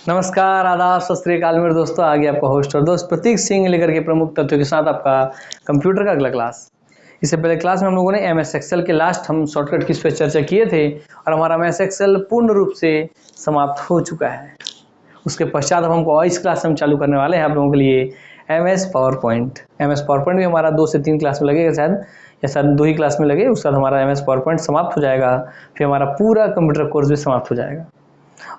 नमस्कार, आदाब, सत श्री अकाल मेरे दोस्तों। आगे आपका होस्ट और दोस्त प्रतीक सिंह लेकर के प्रमुख तथ्यों के साथ आपका कंप्यूटर का अगला क्लास। इससे पहले क्लास में हम लोगों ने एमएस एक्सेल के लास्ट हम शॉर्टकट कीज पे चर्चा किए थे और हमारा एमएस एक्सेल पूर्ण रूप से समाप्त हो चुका है। उसके पश्चात अब हमको इस क्लास में हम चालू करने वाले हैं आप लोगों के लिए MS power point. MS power point भी हमारा 2 से 3 क्लास में लगेगा शायद, या शायद 2 ही क्लास में लगे। उसके बाद हमारा एमएस पावर पॉइंट समाप्त हो जाएगा, फिर हमारा पूरा कंप्यूटर कोर्स भी समाप्त हो जाएगा।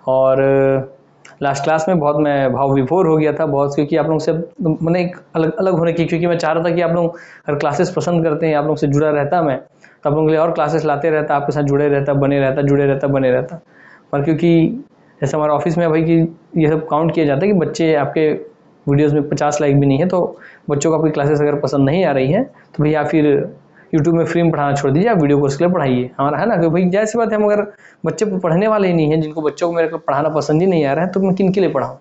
और लास्ट क्लास में बहुत मैं भाव विभोर हो गया था बहुत, क्योंकि आप लोगों से मैंने एक अलग अलग होने की, क्योंकि मैं चाह रहा था कि आप लोग अगर क्लासेस पसंद करते हैं, आप लोगों से जुड़ा रहता मैं, तो आप लोगों के लिए और क्लासेस लाते रहता, आपके साथ जुड़े रहता, बने रहता, जुड़े रहता, बने रहता। पर क्योंकि जैसे हमारा ऑफिस में भाई कि ये सब काउंट किया जाता है कि बच्चे आपके वीडियोज़ में 50 लाइक भी नहीं है, तो बच्चों को आपकी क्लासेस अगर पसंद नहीं आ रही है तो भैया फिर यूट्यूब में फ्री में पढ़ाना छोड़ दीजिए, आप वीडियो कोर्स के लिए पढ़ाइए हमारा, है ना। क्योंकि भाई जैसी बात है, हम अगर बच्चे पढ़ने वाले ही नहीं हैं, जिनको बच्चों को मेरे को पढ़ाना पसंद ही नहीं आ रहा है, तो मैं किन के लिए पढ़ाऊँ।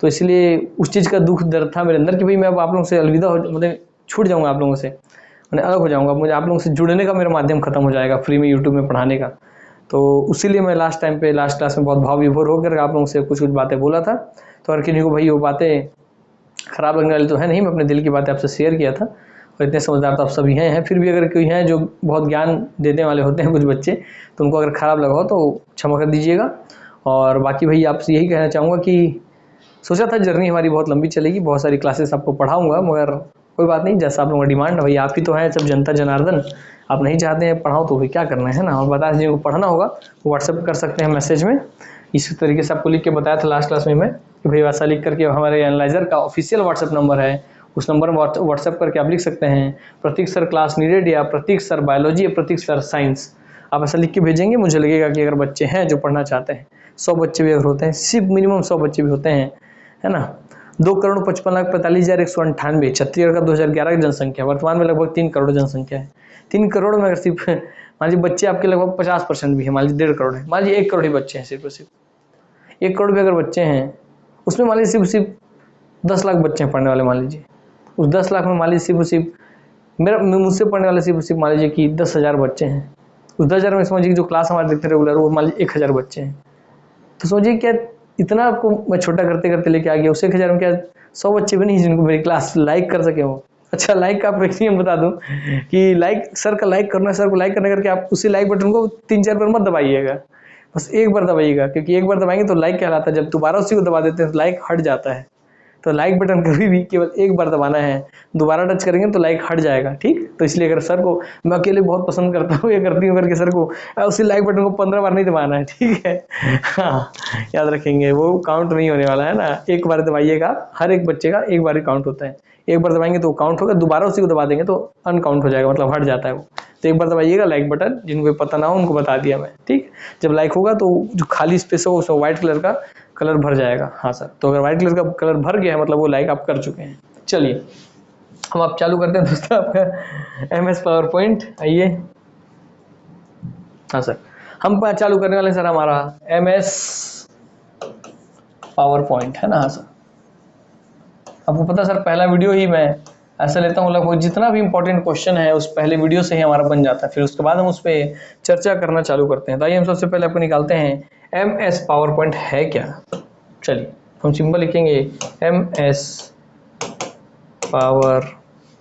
तो इसलिए उस चीज़ का दुख दर्द था मेरे अंदर कि भाई मैं अब आप लोगों से अलविदा हो, मतलब छूट जाऊँगा आप लोगों से, मैंने अलग हो जाऊँगा, मुझे आप लोगों से जुड़ने का मेरा माध्यम खत्म हो जाएगा फ्री में यूट्यूब में पढ़ाने का। तो उसीलिए मैं लास्ट टाइम पे लास्ट क्लास में बहुत भाव विभोर होकर आप लोगों से कुछ कुछ बातें बोला था। तो हर किसी को भाई वो बातें खराब लगने वाली तो है नहीं, मैं अपने दिल की बातें आपसे शेयर किया था। और इतने समझदार तो आप सभी हैं, फिर भी अगर कोई हैं जो बहुत ज्ञान देने वाले होते हैं कुछ बच्चे, तो उनको अगर ख़राब लगा हो तो क्षमा कर दीजिएगा। और बाकी भाई आपसे यही कहना चाहूँगा कि सोचा था जर्नी हमारी बहुत लंबी चलेगी, बहुत सारी क्लासेस आपको पढ़ाऊँगा, मगर कोई बात नहीं, जैसा आप लोगों का डिमांड है, भाई आप ही तो हैं सब जनता जनार्दन, आप नहीं चाहते हैं पढ़ाओ तो फिर क्या करना है ना। और बता दीजिए, पढ़ना होगा वो व्हाट्सएप कर सकते हैं मैसेज में। इसी तरीके से आपको लिख के बताया था लास्ट क्लास में मैं कि भाई वैसा लिख करके हमारे एनालाइजर का ऑफिशियल व्हाट्सएप नंबर है, उस नंबर में व्हाट्सएप करके आप लिख सकते हैं प्रतीक सर क्लास नीडेड, या प्रतीक सर बायोलॉजी, या प्रतीक सर साइंस। आप ऐसा लिख के भेजेंगे, मुझे लगेगा कि अगर बच्चे हैं जो पढ़ना चाहते हैं, 100 बच्चे भी अगर होते हैं, सिर्फ मिनिमम 100 बच्चे भी होते हैं, है ना। 2,55,45,198 छत्तीसगढ़ का 2011 की जनसंख्या, वर्तमान में लगभग 3 करोड़ जनसंख्या है। 3 करोड़ में अगर सिर्फ मान लीजिए बच्चे आपके लगभग 50% भी है, मान लीजिए 1.5 करोड़ है, मान लीजिए 1 करोड़ ही बच्चे हैं, सिर्फ और सिर्फ 1 करोड़ भी अगर बच्चे हैं, उसमें मान लीजिए सिर्फ 10 लाख बच्चे हैं पढ़ने वाले, मान लीजिए उस 10 लाख में मान लीजिए सिर्फ मुझसे पढ़ने वाले सिर्फ मान लीजिए कि 10,000 बच्चे हैं। उस 10,000 में समझिए जो क्लास हमारे देखते रेगुलर, वो मान लीजिए 1,000 बच्चे हैं। तो सोचिए क्या इतना आपको मैं छोटा करते करते लेके आ गया, उस 1,000 में क्या 100 बच्चे भी नहीं जिनको मेरी क्लास लाइक कर सके हो। अच्छा, लाइक का आप एक नियम बता दूं कि लाइक सर का लाइक करना, सर को लाइक करने करके आप उसी लाइक बटन को 3-4 बार मत दबाइएगा, बस एक बार दबाइएगा, क्योंकि एक बार दबाएंगे तो लाइक कहलाता है, जब दोबारा उसी को दबा देते हैं तो लाइक हट जाता है। तो लाइक बटन कभी भी केवल एक बार दबाना है, दोबारा टच करेंगे तो लाइक हट जाएगा, ठीक। तो इसलिए अगर सर को मैं अकेले बहुत पसंद करता हूँ या करती हूँ करके सर को उसी लाइक बटन को 15 बार नहीं दबाना है, ठीक है। हाँ, याद रखेंगे, वो काउंट नहीं होने वाला है ना, एक बार दबाइएगा, हर एक बच्चे का एक बार ही काउंट होता है, एक बार दबाएंगे तो काउंट होगा, दोबारा उसी को दबा देंगे तो अनकाउंट हो जाएगा, मतलब हट जाता है वो। तो एक बार दबाइएगा लाइक बटन, जिनको पता ना हो उनको बता दिया मैं, ठीक। जब लाइक होगा तो जो खाली स्पेस हो उसमें व्हाइट कलर का कलर भर जाएगा। हाँ सर, तो अगर व्हाइट कलर का कलर भर गया है मतलब वो लाइक आप कर चुके हैं। चलिए हम आप चालू करते हैं दोस्तों आपका एमएस पावर पॉइंट। आइए, हाँ सर, हम चालू करने वाले सर हमारा एमएस पावर पॉइंट, है ना। हाँ सर, आपको पता सर पहला वीडियो ही मैं ऐसा लेता हूँ, लगभग जितना भी इंपॉर्टेंट क्वेश्चन है उस पहले वीडियो से ही हमारा बन जाता है, फिर उसके बाद हम उस पर चर्चा करना चालू करते हैं। तो आइए हम सबसे पहले आपको निकालते हैं एमएस पावर पॉइंट है क्या। चलिए हम सिंपल लिखेंगे एमएस पावर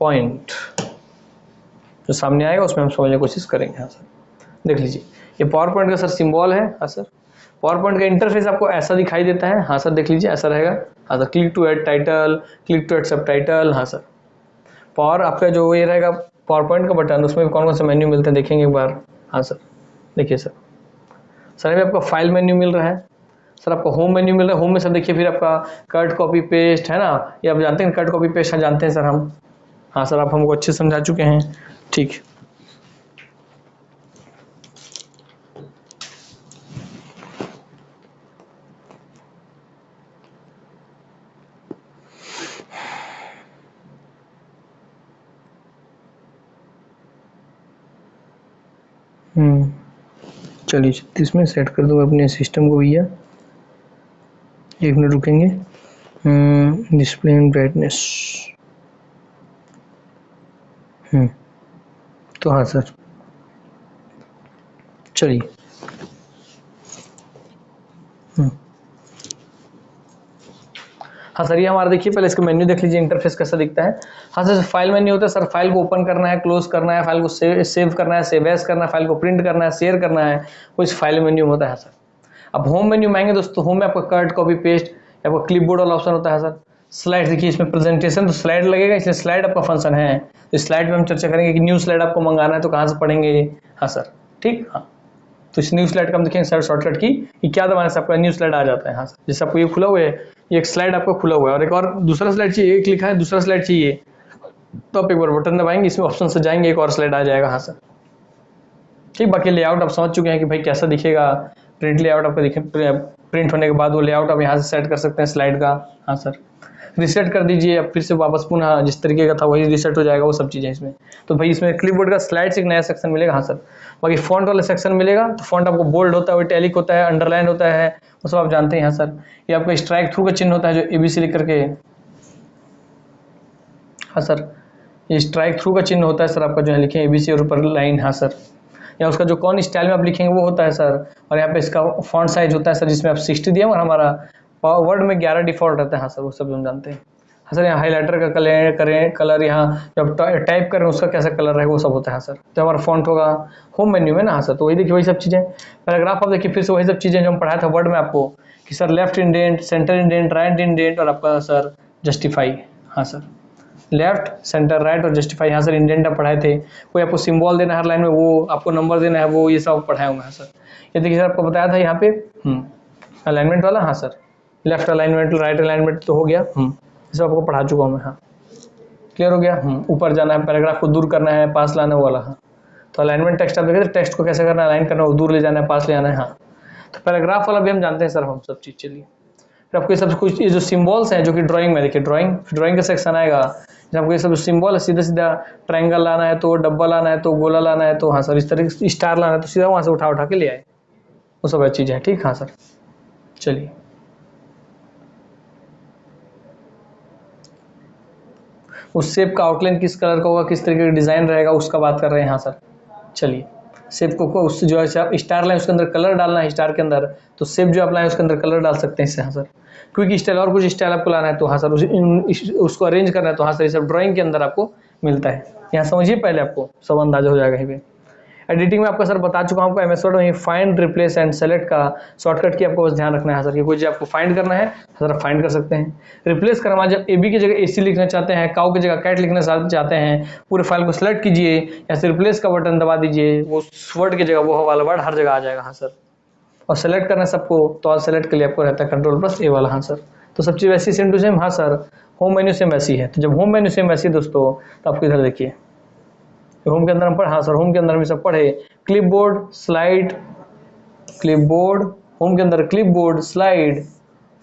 पॉइंट, जो सामने आएगा उसमें हम समझने की कोशिश करेंगे। हाँ सर, देख लीजिए ये पावर पॉइंट का सर सिंबल है। हाँ सर, पावर पॉइंट का इंटरफेस आपको ऐसा दिखाई देता है। हाँ सर, देख लीजिए ऐसा रहेगा। हाँ sir, click to add title, click to add subtitle. हाँ सर, पावर आपका जो ये रहेगा पावर पॉइंट का बटन, उसमें भी कौन कौन से मेन्यू मिलते हैं देखेंगे एक बार। हाँ सर, देखिए सर, सर में आपका फाइल मेन्यू मिल रहा है, सर आपको होम मेन्यू मिल रहा है। होम में सर देखिए फिर आपका कट कॉपी पेस्ट, है ना, ये आप जानते हैं कट कॉपी पेस्ट जानते हैं सर हम। हाँ सर, आप हमको अच्छे समझा चुके हैं, ठीक। चलिए 36 में सेट कर दो अपने सिस्टम को भैया, 1 मिनट रुकेंगे। डिस्प्ले एंड ब्राइटनेस, तो हाँ सर, चलिए हाँ सर, ये हमारा देखिए पहले इसका मेन्यू देख लीजिए, इंटरफेस कैसा दिखता है। हाँ सर, फाइल मेन्यू होता है सर, फाइल को ओपन करना है, क्लोज करना है, फाइल को सेव करना है, सेव एज करना है, फाइल को प्रिंट करना है, शेयर करना है, वो इस फाइल मेन्यू में होता है सर। अब होम मेन्यू में आएंगे दोस्तों, होम में आपका कट, कॉपी, पेस्ट, आपका क्लिपबोर्ड वाला ऑप्शन होता है सर। स्लाइड देखिए, इसमें प्रेजेंटेशन तो स्लाइड लगेगा, इसलिए स्लाइड आपका फंक्शन है। तो स्लाइड में हम चर्चा करेंगे कि न्यू स्लाइड आपको मंगाना है तो कहाँ से पढ़ेंगे। हाँ सर, ठीक। हाँ, तो इस न्यू स्लाइड का हम देखेंगे सर शॉर्टकट की कि क्या दबाने से आपका न्यू स्लाइड आ जाता है। हाँ सर, जैसे आपको ये खुला हुआ है, ये एक स्लाइड आपका खुला हुआ है और एक और दूसरा स्लाइड चाहिए, एक लिखा है दूसरा स्लाइड चाहिए, तो आप एक बार बटन दबाएंगे, इसमें ऑप्शन से जाएंगे, एक और स्लाइड आ जाएगा। हाँ सर, ठीक। बाकी लेआउट आप समझ चुके हैं कि भाई कैसा दिखेगा। प्रिंट लेआउट आपका दिखे, प्रिंट होने के बाद वो लेआउट आप यहाँ से सेट कर सकते हैं स्लाइड का। हाँ सर, रिसेट कर दीजिए, अब फिर से वापस पुनः जिस तरीके का था वही रिसेट हो जाएगा, वो सब चीज़ें इसमें। तो भाई इसमें क्लिपबोर्ड का स्लाइड से एक नया सेक्शन मिलेगा। हाँ सर, बाकी फॉन्ट वाला सेक्शन मिलेगा, तो फॉन्ट आपको बोल्ड होता है, इटैलिक होता है, अंडरलाइन होता है, वो सब आप जानते हैं। हाँ सर, ये आपका स्ट्राइक थ्रू का चिन्ह होता है जो ABC लिख करके। हाँ सर, ये स्ट्राइक थ्रू का चिन्ह होता है सर आपका, जो है लिखे ABC और ऊपर लाइन। हाँ सर, या उसका जो कौन स्टाइल में आप लिखेंगे वो होता है सर। और यहाँ पे इसका फॉन्ट साइज होता है सर, जिसमें आप 60 दिए और हमारा वर्ड में 11 डिफॉल्ट रहता है। हाँ सर, वो सब हम जानते हैं। हाँ सर, यहाँ हाइलाइटर का कलर यहाँ जब टाइप करें उसका कैसा कलर रहेगा वो सब होता है। हाँ सर, तो हमारा फॉन्ट होगा होम मेन्यू में ना। हाँ सर, तो वही देखिए वही सब चीज़ें। पैराग्राफ आप देखिए फिर से वही सब चीज़ें जो हम पढ़ाया था वर्ड में आपको कि sir left indent, centre indent, right indent और आपका सर जस्टिफाई। हाँ सर, लेफ्ट, सेंटर, राइट और जस्टिफाई। यहाँ सर इंडेंट आप पढ़ाए थे। कोई आपको सिंबल देना है हर लाइन में, वो आपको नंबर देना है, वो ये सब पढ़ाए होंगे। हाँ सर, ये देखिए सर आपको बताया था यहाँ पे अलाइनमेंट वाला। हाँ sir, left alignment, right alignment तो हो गया, ये सब आपको पढ़ा चुका हूँ मैं। हाँ, क्लियर हो गया। ऊपर जाना है, पैराग्राफ को दूर करना है, पास लाना है वाला। हाँ, तो अलाइनमेंट टेक्स्ट आप देखे थे, टेक्स्ट को कैसे करना है, अलाइन करना है, वो दूर ले जाना है, पास ले आना है। हाँ, तो पैराग्राफ वाला भी हम जानते हैं सर हम सब चीज़। चलिए फिर आपको ये सब कुछ, ये जो सिंबल्स हैं जो कि ड्राइंग में देखिए, ड्राइंग का सेक्शन आएगा जब आपको ये सब सिंबल है, सीधा सीधा ट्रायंगल लाना है तो डब्बा लाना है तो गोला लाना है तो हाँ सर, इस तरह स्टार लाना है तो सीधा वहाँ से उठा के ले आए, वो सब चीज़ें हैं। ठीक। हाँ सर, चलिए उस शेप का आउटलाइन किस कलर का होगा, किस तरीके का डिज़ाइन रहेगा, उसका बात कर रहे हैं। हाँ सर, चलिए शेप को उससे जो है आप स्टार लाइन उसके अंदर कलर डालना है, स्टार के अंदर तो शेप जो आप लाएं उसके अंदर कलर डाल सकते हैं इससे। हाँ सर, क्विक स्टाइल और कुछ स्टाइल आपको लाना है तो हाँ सर उसको अरेंज करना है तो हाँ सर, ये सब ड्राइंग के अंदर आपको मिलता है। यहाँ समझिए पहले, आपको सब अंदाजा हो जाएगा यहीं पे। एडिटिंग में आपका सर बता चुका हूँ आपको MS वर्ड में फाइंड, रिप्लेस एंड सेलेक्ट का शॉर्टकट की आपको बस ध्यान रखना है सर कि कोई जो आपको फाइंड करना है सर आप फाइंड कर सकते हैं। रिप्लेस करना, जब AB की जगह AC लिखना चाहते हैं, काउ की जगह कैट लिखना चाहते हैं, पूरे फाइल को सेलेक्ट कीजिए, या फिर रिप्लेस का बटन दबा दीजिए, वो वर्ड की जगह वो वाला वर्ड हर जगह आ जाएगा। हाँ सर, और सेलेक्ट करना सबको तो ऑल सेलेक्ट के लिए आपको रहता है Ctrl+A वाला। हाँ सर, तो सब चीज़ वैसी सेम टू सेम। हाँ सर, होम मेन्यू सेम वैसी है, तो जब होम मेन्यू सेम वैसी दोस्तों तो आपको इधर देखिए होम के अंदर हम पढ़े। हाँ सर, होम के अंदर हम सब पढ़े, क्लिपबोर्ड, स्लाइड, क्लिपबोर्ड, होम के अंदर clipboard, slide,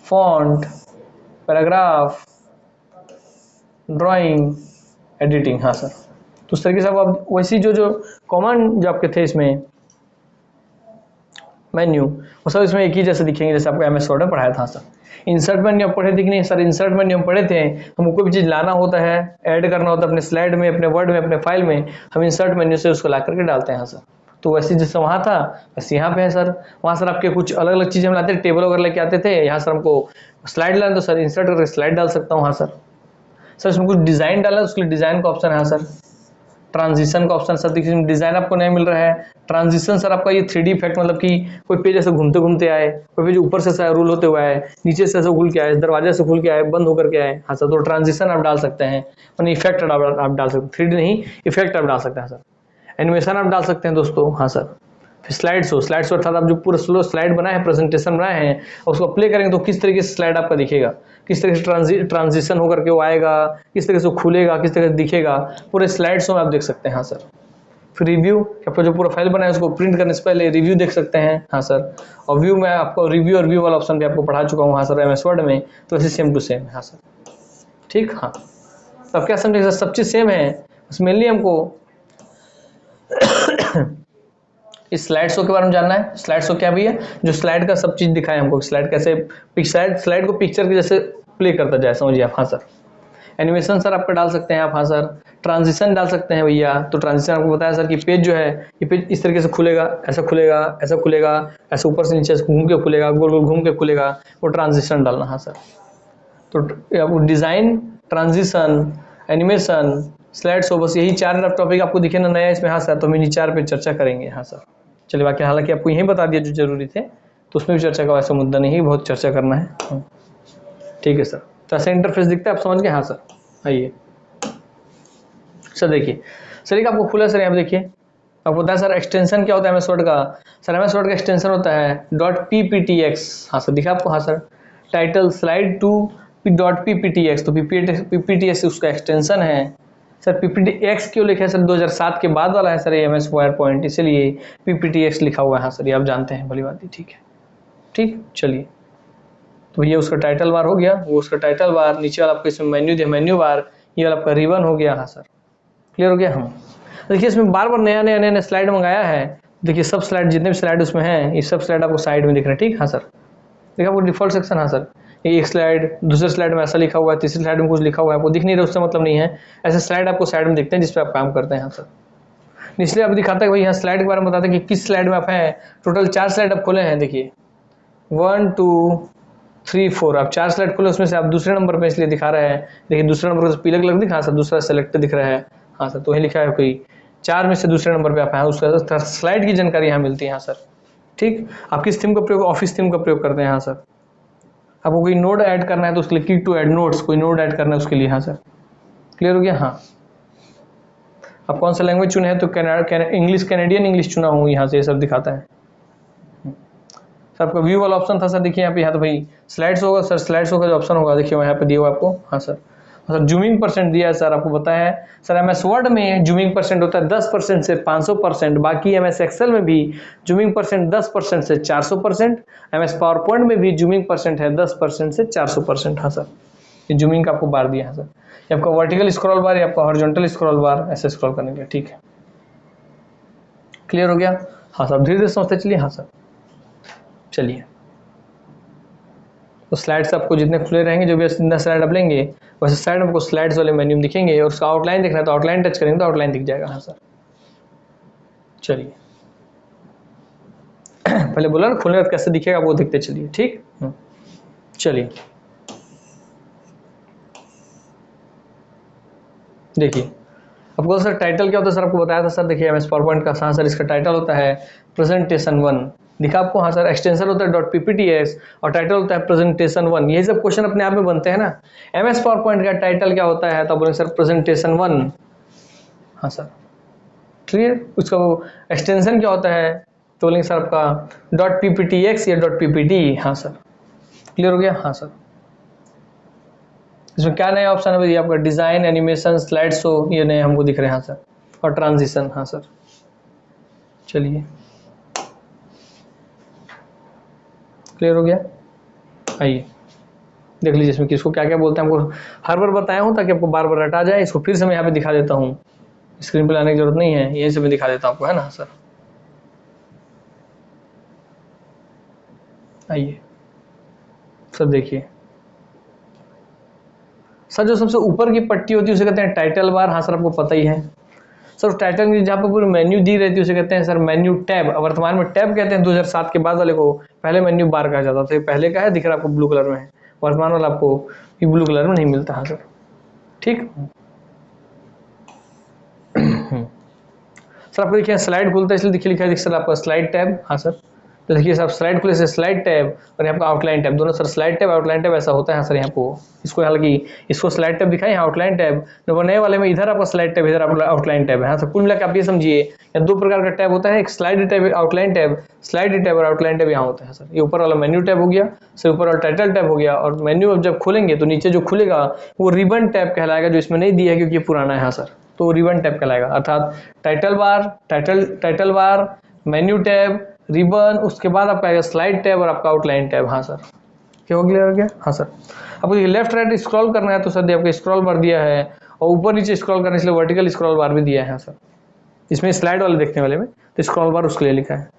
font, paragraph, drawing, editing. हाँ सर, तो उस तरीके से आप वैसी जो कॉमन जो आपके थे इसमें मेन्यू, वो सब इसमें एक ही जैसे दिखेंगे जैसे आपको MS वर्ड में पढ़ाया था। सर इंसर्ट मेन्यू आप पढ़े थे कि नहीं सर? इंसर्ट मेन्यू हम पढ़े थे, हमको कोई भी चीज़ लाना होता है, ऐड करना होता है अपने स्लाइड में, अपने वर्ड में, अपने फाइल में, हम इंसर्ट मेन्यू से उसको ला करके डालते हैं। हाँ सर, तो वैसे जैसे वहाँ था वैसे यहाँ पे है सर। वहाँ सर आपके कुछ अलग अलग चीज़ें हम लाते थे, टेबल वगैरह लेके आते थे। यहाँ सर हमको स्लाइड लाना तो सर इंसर्ट करके स्लाइड डाल सकता हूँ। हाँ सर इसमें कुछ डिज़ाइन डाला उसके लिए डिज़ाइन का ऑप्शन है। हाँ सर, ट्रांजिशन का ऑप्शन सर देखिए, डिज़ाइन आपको नहीं मिल रहा है। ट्रांजिशन सर आपका ये 3D इफेक्ट, मतलब कि कोई पेज ऐसे घूमते घूमते आए, कोई पेज ऊपर से रूल होते हुए आए, नीचे से ऐसे खुल के आए, दरवाजे से खुल के आए, बंद होकर के आए। हाँ सर, तो ट्रांजिशन आप डाल सकते हैं, मतलब इफेक्ट आप डाल सकते हैं, 3D नहीं इफेक्ट आप डाल सकते हैं सर। एनिमेशन आप डाल सकते हैं दोस्तों। हाँ सर, फिर स्लाइड्स अर्थात आप जो पूरा स्लो स्लाइड बनाए हैं, प्रेजेंटेशन बनाए हैं, और उसको प्ले करेंगे तो किस तरीके से स्लाइड आपका दिखेगा, किस तरह से ट्रांजिशन होकर के वो आएगा, किस तरह से वो खुलेगा, किस तरह से दिखेगा, पूरे स्लाइड्स में आप देख सकते हैं। हाँ सर, फिर रिव्यू, आपको जो पूरा फाइल बनाया है उसको प्रिंट करने से पहले रिव्यू देख सकते हैं। हाँ सर, और व्यू में आपको रिव्यू और व्यू वाला ऑप्शन भी आपको पढ़ा चुका हूँ। हाँ सर, MS वर्ड में, तो ऐसे सेम टू सेम। हाँ सर, ठीक। हाँ, तो अब क्या समझे सर, सब चीज़ सेम है, बस मेनली हमको इस स्लाइड शो के बारे में जानना है। स्लाइड शो क्या भी है, जो स्लाइड का सब चीज़ दिखाए हमको, स्लाइड कैसे स्लाइड को पिक्चर के जैसे प्ले करता जाए, समझिए आप। हाँ सर, एनिमेशन सर आपका डाल सकते हैं आप। हाँ सर, ट्रांजिशन डाल सकते हैं भैया, तो ट्रांजिशन आपको बताया सर कि पेज जो है ये पेज इस तरीके से खुलेगा, ऐसा खुलेगा, ऐसा खुलेगा, ऐसा ऊपर से नीचे से घूम के खुलेगा, गोल गोल घूम के खुलेगा, वो ट्रांजिशन डालना। हाँ सर, तो आपको design, transition, animation, slide show, बस यही 4 टॉपिक आपको दिखे ना नया इसमें। हाँ सर, तो हम इन 4 पे चर्चा करेंगे। हाँ सर, चलिए बाकी हालांकि आपको यही बता दिया जो जरूरी थे, तो उसमें भी चर्चा का वैसा मुद्दा नहीं, बहुत चर्चा करना है। ठीक है सर, तो ऐसा इंटरफेस दिखता है, आप समझ गए। हाँ सर, आइए सर देखिए सर, एक आपको खुला सर यहाँ पे देखिए, आपको पता है सर एक्सटेंशन क्या होता है MS वर्ड का। सर MS वर्ड का एक्सटेंशन होता है .pptx। हाँ सर, दिखा आपको। हाँ sir, title slide to .pptx, तो pptx उसका एक्सटेंशन है सर। pptx क्यों लिखा है सर, 2007 के बाद वाला है सर ये MS PowerPoint, इसीलिए pptx लिखा हुआ है। हाँ सर, ये आप जानते हैं, भली बात ही। ठीक है, ठीक, चलिए तो ये उसका टाइटल बार हो गया, वो उसका टाइटल बार, नीचे वाला आपको इसमें मेन्यू दिया, मेन्यू बार, ये वाला आपका रिबन हो गया। हाँ सर, क्लियर हो गया। हम देखिए इसमें बार बार नया स्लाइड मंगाया है। देखिए सब स्लाइड, जितने भी स्लाइड उसमें हैं, ये सब स्लाइड आपको साइड में दिख रहे हैं। ठीक, हाँ सर, देखिए आपको डिफॉल्ट सेक्शन। हाँ सर, ये एक स्लाइड, दूसरे स्लाइड में ऐसा लिखा हुआ है, तीसरी स्लाइड में कुछ लिखा हुआ है, आपको दिख नहीं रहा, उससे मतलब नहीं है। ऐसे स्लाइड आपको साइड में दिखते हैं जिस पे आप काम करते हैं। हाँ सर, इसलिए आप दिखाता है भाई यहाँ स्लाइड के बारे में बताते हैं कि किस स्लाइड में आप हैं। टोटल 4 स्लाइड आप खोले हैं, देखिए 1 2 3 4, आप 4 स्लाइड खोले, उसमें से आप दूसरे नंबर पे इसलिए दिखा रहे हैं। देखिए दूसरे नंबर पर पीले कलर दिखा सर, दूसरा सेलेक्ट दिख रहा है। हाँ सर, तो वही लिखा है कोई 4 में से दूसरे नंबर पे आप हैं, उसका स्लाइड की जानकारी यहाँ मिलती है। हाँ सर, ठीक, आप किस थीम का प्रयोग, ऑफिस थीम का प्रयोग करते हैं। हाँ सर, आपको कोई नोड ऐड करना है तो उसके लिए क्लिक टू ऐड नोट्स, कोई नोड ऐड करना है उसके लिए। हाँ सर, क्लियर हो गया। हाँ, आप कौन सा लैंग्वेज चुने हैं, तो इंग्लिश, कैनेडियन इंग्लिश चुना हूँ, यहाँ से ये सब दिखाता है। सर आपका व्यू वाला ऑप्शन था सर, देखिए यहाँ पे, यहाँ तो भाई स्लाइड्स होगा सर, स्लाइड्स होगा जो ऑप्शन होगा, देखिए यहाँ पे दिया हुआ आपको। हाँ सर, सर जूमिंग परसेंट दिया है सर, आपको पता है सर MS वर्ड में जूमिंग परसेंट होता है 10% से 500%, बाकी MS एक्सेल में भी जूमिंग परसेंट 10% से 400%, MS पावर पॉइंट में भी जूमिंग परसेंट है 10% से 400%। हाँ सर, ये जूमिंग का आपको बार दिया है सर, ये आपका वर्टिकल स्क्रॉल बार, ये आपका हॉरिजॉन्टल स्क्रॉल बार, ऐसे स्क्रॉल करने के लिए। ठीक है, क्लियर हो गया। हाँ सर, धीरे धीरे समझते चलिए। हाँ सर, चलिए तो स्लाइड्स आपको जितने खुले रहेंगे, जो भी जितना स्लाइड आप लेंगे वैसे स्लाइड आपको स्लाइड्स वाले मेन्यू दिखेंगे, और उसका आउटलाइन देखना है तो आउटलाइन टच करेंगे तो आउटलाइन दिख जाएगा। हाँ सर, चलिए पहले बोला ना खुलने कैसे दिखेगा, वो दिखते चलिए। ठीक, चलिए देखिए आपको सर टाइटल क्या होता है सर, आपको बताया था सर, देखिए MS PowerPoint का। हाँ सर, इसका टाइटल होता है प्रेजेंटेशन 1, दिखा आपको। हाँ सर, एक्सटेंशन होता है .pptx और टाइटल होता है प्रेजेंटेशन 1। यही सब क्वेश्चन अपने आप में बनते हैं ना। MS PowerPoint का टाइटल क्या होता है, तो बोलेंगे सर प्रेजेंटेशन 1। हाँ सर, क्लियर। उसका वो एक्सटेंशन क्या होता है, तो बोलेंगे सर आपका .pptx या .ppt। हाँ सर, क्लियर हो गया। हाँ सर, इसमें क्या नया ऑप्शन है भाई, आपका डिजाइन, एनिमेशन, स्लाइड शो, ये नए हमको दिख रहे हैं। हाँ सर, और ट्रांजिशन। हाँ सर, चलिए क्लियर हो गया। आइए देख लीजिए इसमें किसको क्या क्या बोलते हैं, हमको हर बार बताया हूँ ताकि आपको बार बार रटा जाए। इसको फिर से मैं यहाँ पे दिखा देता हूँ, स्क्रीन पे लाने की जरूरत नहीं है, यहीं से मैं दिखा देता हूँ आपको, है ना सर। आइए सर, देखिए सर, जो सबसे ऊपर की पट्टी होती है उसे कहते हैं टाइटल बार। हाँ सर, आपको पता ही है सर। टाइटल में जहाँ पर पूरी मेन्यू दी रहती है उसे कहते हैं सर मेन्यू टैब। वर्तमान में टैब कहते हैं, 2007 के बाद वाले को पहले मेन्यू बार कहा जाता था। ये पहले का है, दिख रहा है आपको ब्लू कलर में है, वर्तमान वाला आपको ब्लू कलर में नहीं मिलता। हाँ सर, ठीक। सर आपको देखिए स्लाइड खुलता है, इसलिए देखिए लिखा है सर आपका स्लाइड टैब। हाँ सर, तो देखिए सर स्लाइड खुले से स्लाइड टैब, और यहाँ पर आउटलाइन टैब, दोनों sir slide tab outline tab ऐसा होता है। हाँ सर, यहाँ को इसको हालांकि इसको स्लाइड टैब दिखाई, यहाँ आउटलाइन टैब, तो नए वाले में इधर आपका स्लाइड टैब, इधर आपका आउटलाइन टैब है। हाँ सर, कुल मिलाकर आप ये समझिए या 2 प्रकार का टैब होता है, एक slide tab, outline tab. Slide tab और आउटलाइन टैब यहाँ होता है सर। ये ऊपर वाला मेन्यू टैब हो गया सर, ऊपर वाला टाइटल टैब हो गया, और मेन्यू अब जब खोलेंगे तो नीचे जो खुलेगा वो रिबन टैब कहलाएगा, जो इसमें नहीं दिया है क्योंकि ये पुराना है। हाँ सर, तो रिबन टैब कहलाएगा, अर्थात title bar, menu tab, ribbon, उसके बाद आपका आएगा स्लाइड टैब और आपका आउटलाइन टैब। हाँ सर, क्या हो क्लियर हो गया। हाँ सर, आपको ये लेफ्ट राइट स्क्रॉल करना है तो सर आपको स्क्रॉल बार दिया है, और ऊपर नीचे स्क्रॉल करने के लिए वर्टिकल स्क्रॉल बार भी दिया है। हाँ सर, इसमें स्लाइड वाले देखने वाले में तो स्क्रॉल बार उसके लिए लिखा है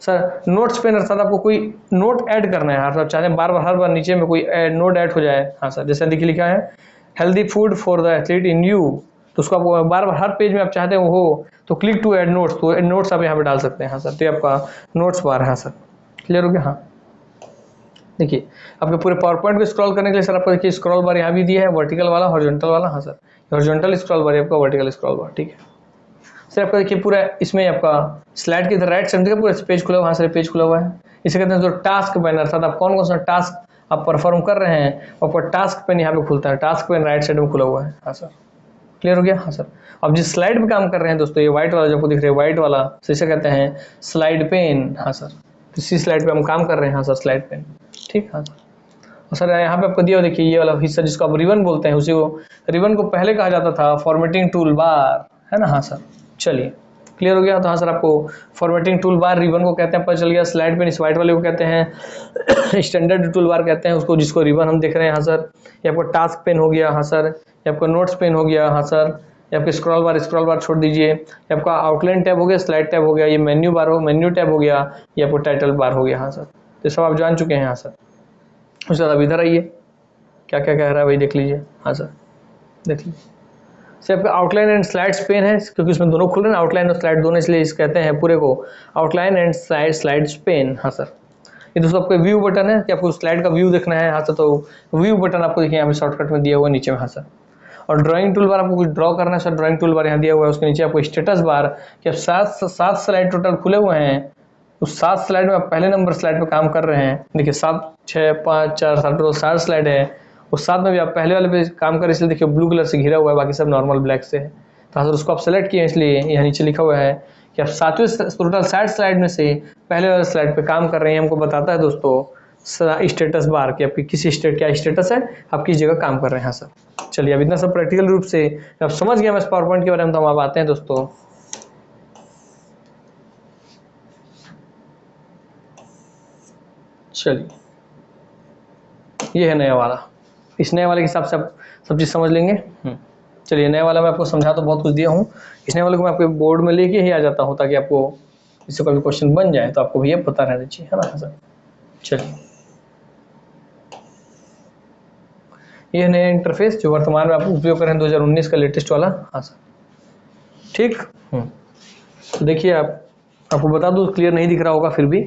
सर। नोट्स पेन, अर्थात आपको कोई नोट ऐड करना है, अर्थात चाहते हैं बार बार हर बार नीचे में कोई नोट ऐड हो जाए। हाँ सर, जैसे देखिए लिखा है healthy food for the athlete in you, तो उसको आप बार बार हर पेज में आप चाहते हैं वो हो तो क्लिक टू ऐड नोट्स, तो नोट्स आप यहाँ पे डाल सकते हैं। हाँ सर, तो ये आपका नोट्स बार है। हाँ सर, क्लियर हो गया। हाँ, देखिए आपके पूरे पावर पॉइंट को स्क्रॉल करने के लिए सर आपको देखिए स्क्रॉल बार यहाँ भी दिया है, वर्टिकल वाला, हॉरिजॉन्टल वाला। हाँ सर, हॉरिजॉन्टल स्क्रॉल बार है आपका, वर्टिकल स्क्रॉल बार। ठीक है सर, आपका देखिए पूरा इसमें आपका स्लाइड के इधर राइट साइड देखिए पूरा पेज खुला हुआ है। हाँ सर, पेज खुला हुआ है। इसे कहते हैं जो टास्क पेन, अर्थात आप कौन कौन सा टास्क आप परफॉर्म कर रहे हैं, आपका टास्क पेन यहाँ पे खुलता है। टास्क पेन राइट साइड में खुला हुआ है। हाँ सर, क्लियर हो गया। हाँ सर, अब जिस स्लाइड पे काम कर रहे हैं दोस्तों, ये व्हाइट वाला जो आपको दिख रहा है, व्हाइट वाला, तो इसे कहते हैं स्लाइड पेन। हाँ सर, इसी स्लाइड पे हम काम कर रहे हैं। हाँ सर, स्लाइड पेन। ठीक। हाँ सर, और सर यहाँ पे आपको दिया हो देखिए ये वाला हिस्सा जिसको आप रिबन बोलते हैं, उसी को रिबन को पहले कहा जाता था फॉर्मेटिंग टूल बार, है ना। हाँ सर, चलिए क्लियर हो गया। तो हाँ सर, आपको फॉर्मेटिंग टूल बार रिबन को कहते हैं, पता चल गया। स्लाइड पेन इस व्हाइट वाले को कहते हैं स्टैंडर्ड टूल बार कहते हैं उसको, जिसको रिबन हम देख रहे हैं। हाँ सर, ये आपको टास्क पेन हो गया। हाँ सर, ये आपको नोट्स पेन हो गया। हाँ सर, ये आपके स्क्रॉल बार छोड़ दीजिए। ये आपका आउटलाइन टैब हो गया, स्लाइड टैब हो गया, ये मेन्यू बार हो, मेन्यू टैब हो गया, ये आपको टाइटल बार हो गया। हाँ सर, तो सब आप जान चुके हैं। हाँ सर, उसके बाद अब इधर आइए, क्या क्या कह रहा है भाई देख लीजिए। हाँ सर, देख लीजिए सर, आपका आउटलाइन एंड स्लाइड्स पेन है, क्योंकि इसमें दोनों खुल रहे हैं, आउटलाइन और स्लाइड दोनों, इसलिए इस कहते हैं पूरे को आउटलाइन एंड स्लाइड्स पेन। हाँ सर, ये दोस्तों आपका व्यू बटन है कि आपको स्लाइड का व्यू देखना है। हाँ सर, तो व्यू बटन आपको देखिए यहाँ पे शॉर्टकट में दिया हुआ है नीचे में। हाँ सर, और ड्राइंग टूल बार आपको कुछ ड्रॉ करना है सर, ड्राइंग टूल बार यहाँ दिया हुआ है, उसके नीचे आपको स्टेटस बार कि आप सात स्लाइड टोटल खुले हुए हैं, उस 7 स्लाइड में आप पहले नंबर स्लाइड पे काम कर रहे हैं। देखिए 7 6 5 4 7 स्लाइड है, उस 7 में भी आप पहले वाले पे काम कर रहे हैं, इसलिए देखिए ब्लू कलर से घिरा हुआ है, बाकी सब नॉर्मल ब्लैक से है। तो सर उसको आप सेलेक्ट किए, इसलिए यहाँ नीचे लिखा हुआ है कि आप 7वें टोटल 60 स्लाइड में से पहले वाले स्लाइड पे काम कर रहे हैं। हमको बताता है दोस्तों स्टेटस बार कि आपकी किस क्या स्टेटस है, आप किस जगह काम कर रहे हैं। हाँ सर, चलिए अब इतना सब प्रैक्टिकल रूप से आप समझ गए इस पावर पॉइंट के बारे में, तो हम अब आते हैं दोस्तों चलिए ये है नया वाला। इस नए वाले के हिसाब से आप सब चीज़ समझ लेंगे। चलिए, नए वाला मैं आपको समझा तो बहुत कुछ दिया हूँ, इस नए वाले को मैं आपके बोर्ड में लेके ही आ जाता हूँ ताकि आपको इससे कोई क्वेश्चन बन जाए तो आपको भी ये पता रहना चाहिए, है ना सर। चलिए, ये नया इंटरफेस जो वर्तमान में आप उपयोग कर रहे हैं 2019 का लेटेस्ट वाला। हाँ सर, ठीक। तो देखिए आपको बता दूँ, क्लियर नहीं दिख रहा होगा फिर भी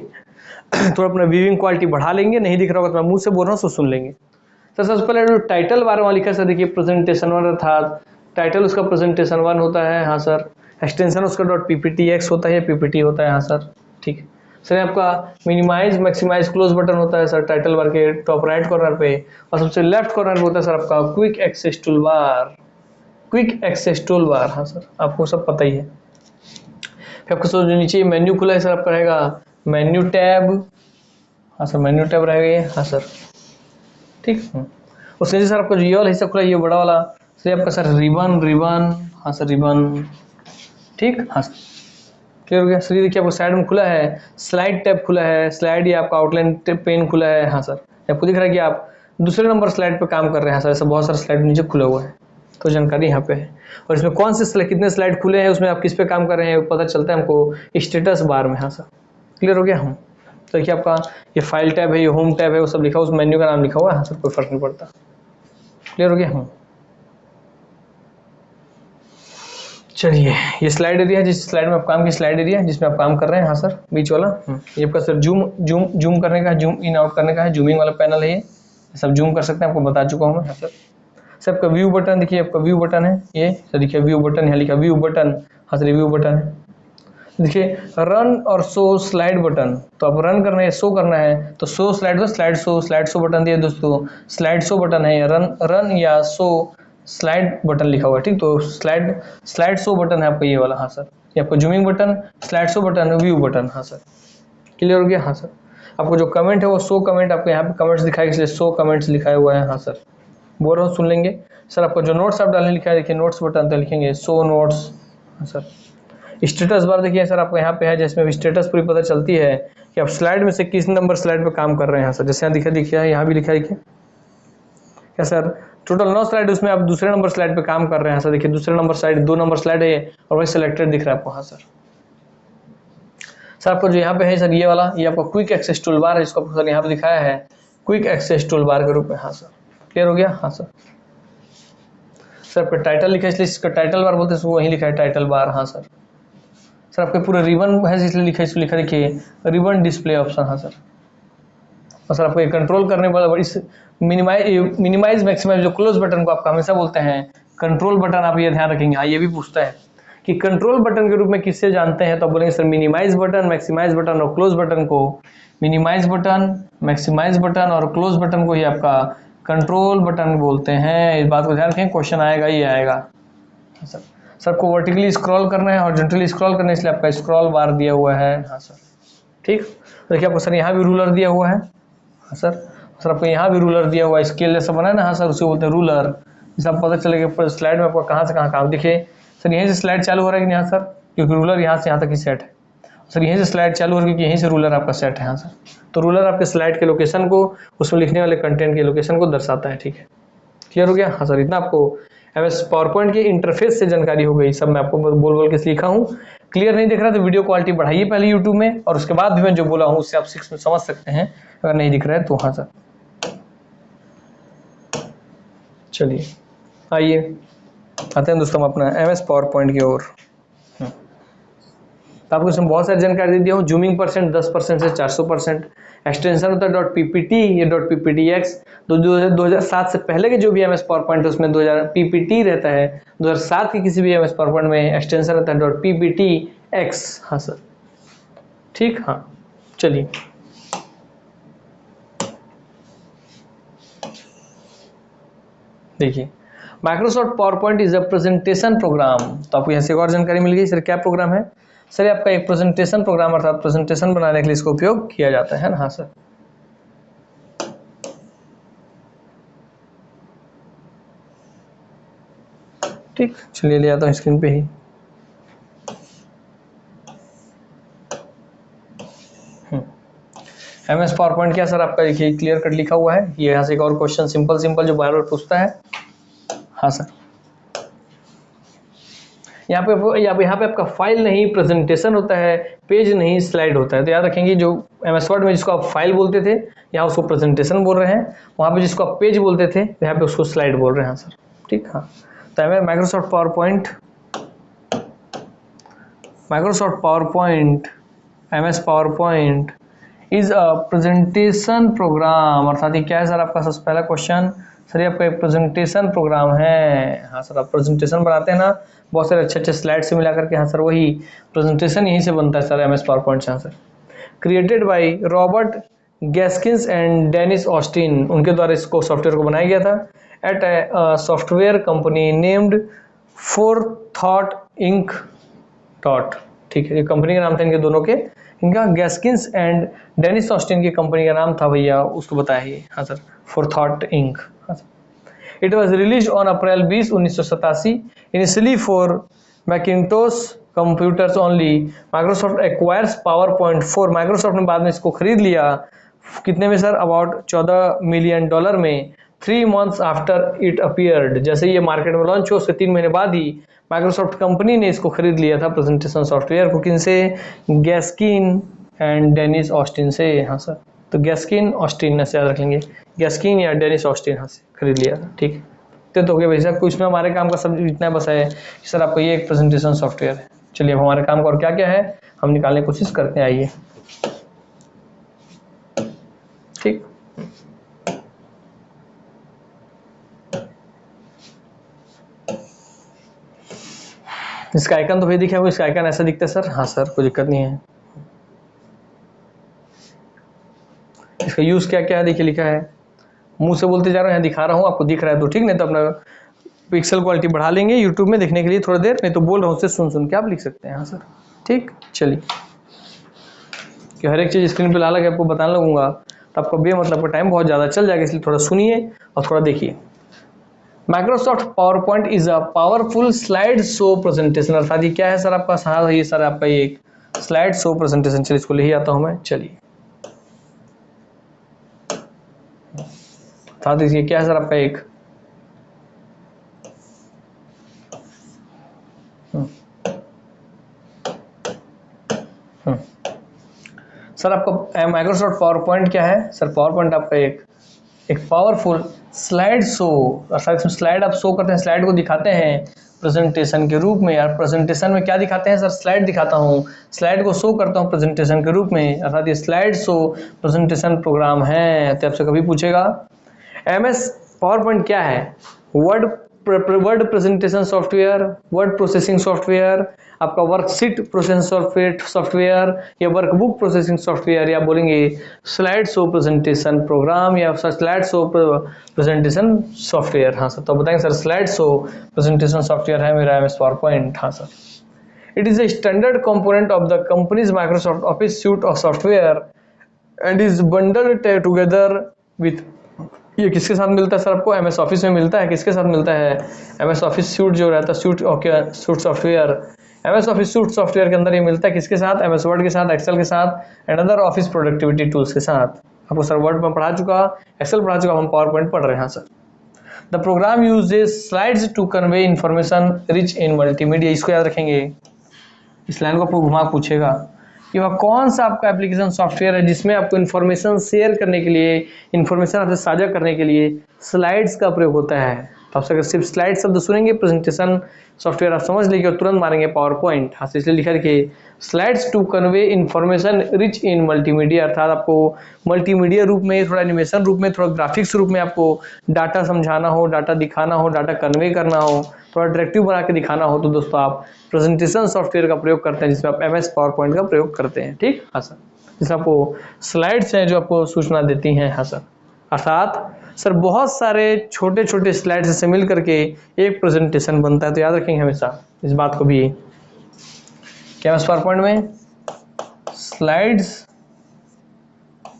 थोड़ा अपना व्यूइंग क्वालिटी बढ़ा लेंगे, नहीं दिख रहा होगा तो मैं मुंह से बोल रहा हूँ तो सुन लेंगे। सर सबसे पहले जो टाइटल बार वहाँ लिखा है सर, देखिए प्रेजेंटेशन 1 अर्थात टाइटल उसका प्रेजेंटेशन 1 होता है। हाँ सर, एक्सटेंशन उसका .pptx होता है, पीपीटी होता है। हाँ सर, ठीक। सर आपका मिनिमाइज मैक्सिमाइज क्लोज बटन होता है सर टाइटल बार के टॉप राइट कॉर्नर पे, और सबसे लेफ्ट कॉर्नर पे होता है सर आपका quick access toolbar, quick access toolbar. हाँ सर, आपको सब पता ही है। फिर आपको जो नीचे मेन्यू खुला है सर, आपका रहेगा मेन्यू टैब। हाँ सर, मेन्यू टैब रहेगा। हाँ सर, ठीक। उसके नीचे सर आपका जो ये वाला हिस्सा खुला है, ये बड़ा वाला सर आपका सर रिबन। हाँ सर, रिबन। ठीक। हाँ सर, क्लियर हो गया सर। ये देखिए आपको साइड में खुला है स्लाइड टैब खुला है, स्लाइड या आपका आउटलाइन पेन खुला है। हाँ सर, आपको दिख रहा है कि आप दूसरे नंबर स्लाइड पे काम कर रहे हैं। सर ऐसा बहुत सारे स्लाइड नीचे खुले हुए हैं, तो जानकारी यहाँ पे है। और इसमें कौन से कितने स्लाइड खुले हैं, उसमें आप किस पे काम कर रहे हैं पता चलता है हमको स्टेटस बार में। हाँ सर, क्लियर हो गया। हम तो देखिए आपका ये फाइल टैब है, ये होम टैब है, वो सब लिखा हुआ, उस मेन्यू का नाम लिखा हुआ है। हाँ सर, कोई फर्क नहीं पड़ता। क्लियर हो गया। हम चलिए, ये स्लाइड एरिया है, जिस स्लाइड में आप काम की स्लाइड एरिया है जिसमें आप काम कर रहे हैं। हाँ सर, बीच वाला ये आपका सर जूम करने का है, जूम इन आउट करने का है, जूमिंग वाला पैनल है ये, सब जूम कर सकते हैं, आपको बता चुका हूँ मैं। हाँ सर, आपका व्यू बटन देखिए, आपका व्यू बटन है ये सर, देखिए व्यू बटन यहाँ लिखा व्यू बटन। हाँ सर, व्यू बटन है। देखिए रन और शो स्लाइड बटन, तो आप रन करना है, शो करना है तो शो स्लाइड दो, स्लाइड शो बटन दिए दोस्तों, स्लाइड शो बटन है, रन या शो स्लाइड बटन लिखा हुआ है। ठीक, तो स्लाइड शो बटन है आपका ये वाला। हाँ सर, ये आपका zooming button, slide show button, view button. हाँ सर, क्लियर हो गया। हाँ सर, आपको जो कमेंट है वो शो कमेंट, आपको यहाँ पे कमेंट्स दिखाएगा इसलिए शो कमेंट्स लिखाया हुआ है। हाँ सर, बोल रहा हूँ सुन लेंगे। सर आपको जो नोट्स आप डालने लिखा है, देखिए नोट्स बटन तो लिखेंगे शो नोट्स। हाँ सर, स्टेटस बार देखिए सर आपको यहाँ पे है, जिसमें स्टेटस पूरी पता चलती है कि आप स्लाइड में से किस नंबर स्लाइड पे काम कर रहे हैं। सर जैसे यहाँ दिखा यहाँ भी लिखा है क्या सर, टोटल 9 स्लाइड, उसमें आप दूसरे नंबर स्लाइड पे काम कर रहे हैं। सर देखिए दूसरे नंबर स्लाइड 2 नंबर स्लाइड है और वही सिलेक्टेड दिख रहा है आपको। हाँ सर, आपको जो यहाँ पे है सर ये वाला, ये आपको क्विक एक्सेस टूल बार है, इसको सर यहाँ पे दिखाया है क्विक एक्सेस टूल बार के रूप में। हाँ सर, क्लियर हो गया। हाँ सर, आपका टाइटल लिखा है इसलिए इसका टाइटल बार बोलते हैं, वही लिखा है टाइटल बार। हाँ सर, आपके पूरे रिबन है इसलिए लिखा है, इसको लिखा देखिए रिबन डिस्प्ले ऑप्शन। हाँ सर, और सर आपको ये कंट्रोल करने वाला इस मिनिमाइज मैक्सिमाइज जो क्लोज बटन को आपका हमेशा बोलते हैं कंट्रोल बटन, आप ये ध्यान रखेंगे। हाँ, ये भी पूछता है कि कंट्रोल बटन के रूप में किससे जानते हैं, तो बोलेंगे sir minimise button, maximise button और क्लोज बटन को, मिनिमाइज बटन, मैक्सिमाइज बटन और क्लोज बटन को ही आपका कंट्रोल बटन बोलते हैं। इस बात को ध्यान रखें, क्वेश्चन आएगा ही आएगा। सर को वर्टिकली स्क्रॉल करना है, हॉरिजॉन्टली स्क्रॉल करना है, इसलिए आपका स्क्रॉल बार दिया हुआ है। हाँ सर, ठीक। देखिए आपको सर यहाँ भी रूलर दिया हुआ है। हाँ सर आपको यहाँ भी रूलर दिया हुआ है, स्केल जैसा बना है ना। हाँ सर, उसे बोलते हैं रूलर। जैसे आप पता चलेगा स्लाइड में आपको कहाँ से कहाँ काम। देखिए सर यहीं से स्लाइड चालू हो रहा है कि यहाँ सर, क्योंकि रूलर यहाँ से यहाँ तक ही सेट है। सर यहीं से स्लाइड चालू हो रही है क्योंकि यहीं से रूलर आपका सेट है। हाँ सर, तो रूलर आपके स्लाइड के लोकेशन को, उसमें लिखने वाले कंटेंट के लोकेशन को दर्शाता है। ठीक है, क्लियर हो गया। हाँ सर, इतना आपको MS पावरपॉइंट के इंटरफेस से जानकारी हो गई। सब मैं आपको बोल बोल के लिखा हूँ। क्लियर नहीं दिख रहा तो वीडियो क्वालिटी बढ़ाइए पहले यूट्यूब में, और उसके बाद भी मैं जो बोला हूँ उससे आप समझ सकते हैं। अगर नहीं दिख रहा है तो हाँ सर, चलिए आइए आते हैं दोस्तों अपना MS पावरपॉइंट की ओर। तो आपको इसमें बहुत सारी जानकारी दे दिया हूँ। जूमिंग परसेंट 10% से 400%, एक्सटेंशन होता है .ppt, ये .pptx। 2007 से पहले के जो भी MS पावरपॉइंट है उसमें 2000 ppt रहता है। 2007 के किसी भी MS पावरपॉइंट में एक्सटेंशन रहता है .pptx। हाँ सर, ठीक। हाँ चलिए, देखिए Microsoft PowerPoint is a presentation programme. तो आपको यहाँ से एक और जानकारी मिल गई। सर क्या प्रोग्राम है? सर आपका एक प्रेजेंटेशन प्रोग्राम, अर्थात प्रेजेंटेशन बनाने के लिए इसका उपयोग किया जाता है ना। हाँ सर, ठीक। चलिए ले आता हूँ स्क्रीन पे ही। MS पावरपॉइंट क्या सर आपका, देखिए क्लियर कट लिखा हुआ है। ये यहाँ से एक और क्वेश्चन सिंपल जो बार बार पूछता है। हाँ सर, यहाँ पे आपका फाइल नहीं प्रेजेंटेशन होता है, पेज नहीं स्लाइड होता है। तो याद रखेंगे, जो MS वर्ड में जिसको आप फाइल बोलते थे यहाँ उसको प्रेजेंटेशन बोल रहे हैं, वहाँ पे जिसको आप पेज बोलते थे यहाँ पे उसको स्लाइड बोल रहे हैं। हाँ सर, ठीक। हाँ, तो Microsoft PowerPoint MS PowerPoint is a presentation programme, अर्थात ये क्या है सर आपका सबसे पहला क्वेश्चन। सर ये आपका एक प्रेजेंटेशन प्रोग्राम है। हाँ सर, आप प्रेजेंटेशन बनाते हैं ना बहुत सारे अच्छे स्लाइड से मिला करके। हाँ सर, वही प्रेजेंटेशन यहीं से बनता है सर MS पावरपॉइंट से। हाँ sir, created by Robert Gaskins and Dennis Austin, उनके द्वारा इसको सॉफ्टवेयर को बनाया गया था। At a software company named Forethought Inc dot. ठीक है, ये कंपनी का नाम था इनके दोनों के, इनका गैस्किंस एंड डेनिस ऑस्टिन की कंपनी का नाम था भैया, उसको बताइए। हाँ सर, फोरथॉट इंक। हाँ sir, it was release on April 20, 1987, initially for Macintosh computers only. Microsoft acquires PowerPoint 4, Microsoft ने बाद में इसको खरीद लिया। कितने में सर? अबाउट $14 मिलियन में। 3 months आफ्टर इट अपीयर्ड, जैसे ये मार्केट में लॉन्च हुआ उसके 3 महीने बाद ही माइक्रोसॉफ्ट कंपनी ने इसको खरीद लिया था, प्रेजेंटेशन सॉफ्टवेयर को। किनसे? गैस्किन एंड डेनिस ऑस्टिन से। हाँ सर, तो गैस्किन ऑस्टिन से याद रखेंगे, गैस्किन या डेनिस ऑस्टिन हाँ से खरीद लिया था। ठीक, तो हो गया भाई साहब, कुछ में हमारे काम का सब इतना बस है कि सर आपको ये एक प्रेजेंटेशन सॉफ्टवेयर है। चलिए अब हमारे काम का और क्या क्या है हम निकालने की कोशिश करते हैं, आइए। ठीक, इसका आइकन तो भाई दिखा है, इसका आइकन ऐसा दिखता है सर। हाँ सर, कोई दिक्कत नहीं है। इसका यूज क्या क्या है देखिए, लिखा है। मुंह से बोलते जा रहा हूँ, यहाँ दिखा रहा हूँ, आपको दिख रहा है तो ठीक, नहीं तो अपना पिक्सल क्वालिटी बढ़ा लेंगे यूट्यूब में देखने के लिए थोड़ी देर, नहीं तो बोल रहा हूँ उससे सुन के आप लिख सकते हैं। हाँ सर, ठीक। चलिए, कि हर एक चीज़ स्क्रीन पे ला के आपको बताने लगूंगा तो आपका बेमतलब का टाइम बहुत ज़्यादा चल जाएगा, इसलिए थोड़ा सुनिए और थोड़ा देखिए। Microsoft PowerPoint is a powerful slide show presentation, अर्थात ये क्या है सर आपका? हाँ ये सर आपका ये एक स्लाइड शो प्रेजेंटेशन। चलिए इसको ले ही आता हूँ मैं। चलिए, अर्थात ये क्या है सर आपका एक सर आपका माइक्रोसॉफ्ट पावरपॉइंट क्या है सर? पावरपॉइंट आपका एक पावरफुल स्लाइड शो, अर्थात इसमें स्लाइड आप शो करते हैं, स्लाइड को दिखाते हैं प्रेजेंटेशन के रूप में। यार प्रेजेंटेशन में क्या दिखाते हैं सर? स्लाइड दिखाता हूँ, स्लाइड को शो करता हूँ प्रेजेंटेशन के रूप में, अर्थात ये स्लाइड शो प्रेजेंटेशन प्रोग्राम है। तो आपसे कभी पूछेगा एमएस पावर पॉइंट क्या है? Word presentation software, word processing software, आपका वर्कशीट प्रोसेसिंग सॉफ्टवेयर या वर्कबुक प्रोसेसिंग सॉफ्टवेयर, या बोलेंगे स्लाइड शो प्रेजेंटेशन प्रोग्राम या स्लाइड शो प्रेजेंटेशन सॉफ्टवेयर। हाँ सर, तो बताएंगे sir slide show presentation software है मेरा एमएस पावर पॉइंट। हाँ sir, it is a standard component of the company's Microsoft Office suite of software and is bundled together with, ये किसके साथ मिलता है सर? आपको एमएस ऑफिस में मिलता है। किसके साथ मिलता है? एमएस ऑफिस सूट जो रहता है, suit software, MS office suit software के अंदर ये मिलता है। किसके साथ? एमएस वर्ड के साथ, एक्सेल के साथ and other office productivity tools के साथ। आपको सर वर्ड में पढ़ा चुका, एक्सेल पढ़ा चुका, हम पावर पॉइंट पढ़ रहे हैं sir. The program uses slides to convey information rich in multimedia. इसको याद रखेंगे, इस लाइन को आपको घुमा पूछेगा कि वह कौन सा आपका एप्लीकेशन सॉफ्टवेयर है जिसमें आपको इन्फॉर्मेशन शेयर करने के लिए, इन्फॉर्मेशन आपसे साझा करने के लिए स्लाइड्स का प्रयोग होता है। तो आपसे अगर सिर्फ स्लाइड शब्द सुनेंगे प्रेजेंटेशन सॉफ्टवेयर आप समझ लीजिए और तुरंत मारेंगे पावर पॉइंट। हाँ, इसलिए लिखा रखिए slides to convey information rich in multimedia, अर्थात आपको मल्टीमीडिया रूप में, थोड़ा एनिमेशन रूप में, थोड़ा ग्राफिक्स रूप में आपको डाटा समझाना हो, डाटा दिखाना हो, डाटा कन्वे करना हो, थोड़ा डायरेक्टिव बना के दिखाना हो, तो दोस्तों आप प्रेजेंटेशन सॉफ्टवेयर का प्रयोग करते हैं जिसमें आप एमएस पावर पॉइंट का प्रयोग करते हैं। ठीक, हाँ सर, जिसमें आपको स्लाइड्स हैं जो आपको सूचना देती हैं। हाँ सर, अर्थात सर बहुत सारे छोटे छोटे स्लाइड्स से मिल करके एक प्रेजेंटेशन बनता है। तो याद रखेंगे हमेशा इस बात को भी, क्या एमएस पावर पॉइंट में स्लाइड्स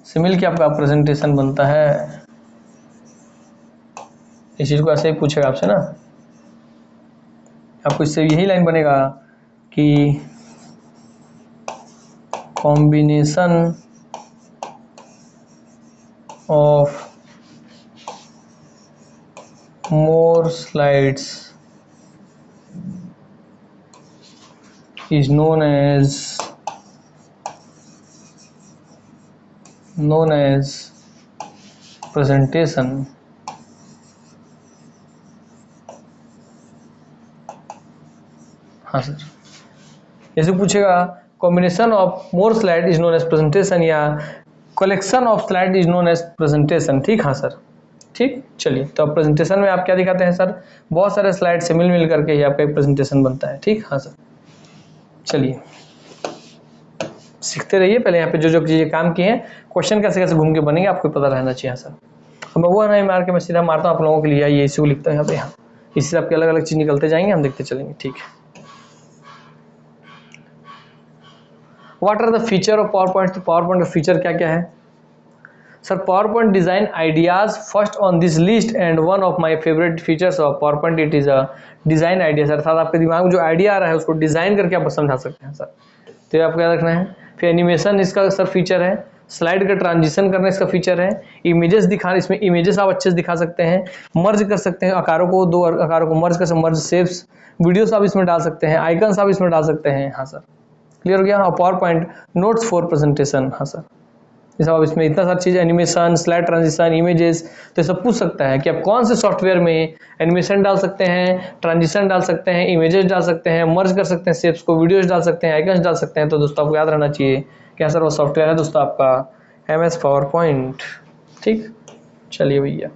से मिल के आपका प्रेजेंटेशन बनता है। इस चीज को ऐसे ही पूछेगा आपसे ना, आपको इससे यही लाइन बनेगा कि combination of more slides is known as presentation। हाँ सर, जैसे पूछेगा combination of more slide is known as presentation या collection of slide is known as presentation. ठीक, हाँ सर, ठीक। चलिए, तो अब प्रेजेंटेशन में आप क्या दिखाते हैं सर? बहुत सारे स्लाइड से मिल मिल करके ही आपका एक प्रेजेंटेशन बनता है। ठीक, हाँ सर, चलिए सीखते रहिए। पहले यहाँ पे जो जो चीजें काम की हैं, क्वेश्चन कैसे कैसे घूम के बनेंगे आपको पता रहना चाहिए सर। मैं वो नहीं मार के मैं सीधा मारता हूँ आप लोगों के लिए, ये इसी को लिखता हूँ यहाँ पे। हाँ, इससे आपके अलग अलग चीज निकलते जाएंगे, हम देखते चलेंगे। ठीक है, what are the feature of PowerPoint? तो पावर पॉइंट का फीचर क्या क्या है sir? PowerPoint design ideas first on this list and one of my favourite features of PowerPoint it is a design idea. Sir, अर्थात आपके दिमाग में जो आइडिया आ रहा है उसको डिजाइन करके आप समझा सकते हैं सर। तो आपको याद रखना है। फिर एनिमेशन इसका सर फीचर है, स्लाइड का ट्रांजिशन करना इसका फीचर है, इमेजेस दिखाना, इसमें इमेजेस आप अच्छे से दिखा सकते हैं, मर्ज कर सकते हैं आकारों को, दो आकारों को मर्ज कर सकते हैं, मर्ज शेप्स, वीडियोस आप इसमें डाल सकते हैं, आइकन्स आप इसमें डाल सकते हैं। हाँ सर, क्लियर हो गया। और power point notes for presentation. हाँ सर, ये सब आप इसमें इतना सारी चीज़, एनिमेशन, स्लाइड ट्रांजिशन, इमेजेस, तो ये सब पूछ सकता है कि आप कौन से सॉफ्टवेयर में एनिमेशन डाल सकते हैं, ट्रांजिशन डाल सकते हैं, इमेजेस डाल सकते हैं, मर्ज कर सकते हैं शेप्स को, वीडियोस डाल सकते हैं, आइकन्स डाल सकते हैं। तो दोस्तों आपको याद रहना चाहिए क्या सर? वो सॉफ्टवेयर है दोस्तों आपका एमएस पावर पॉइंट। ठीक, चलिए भैया,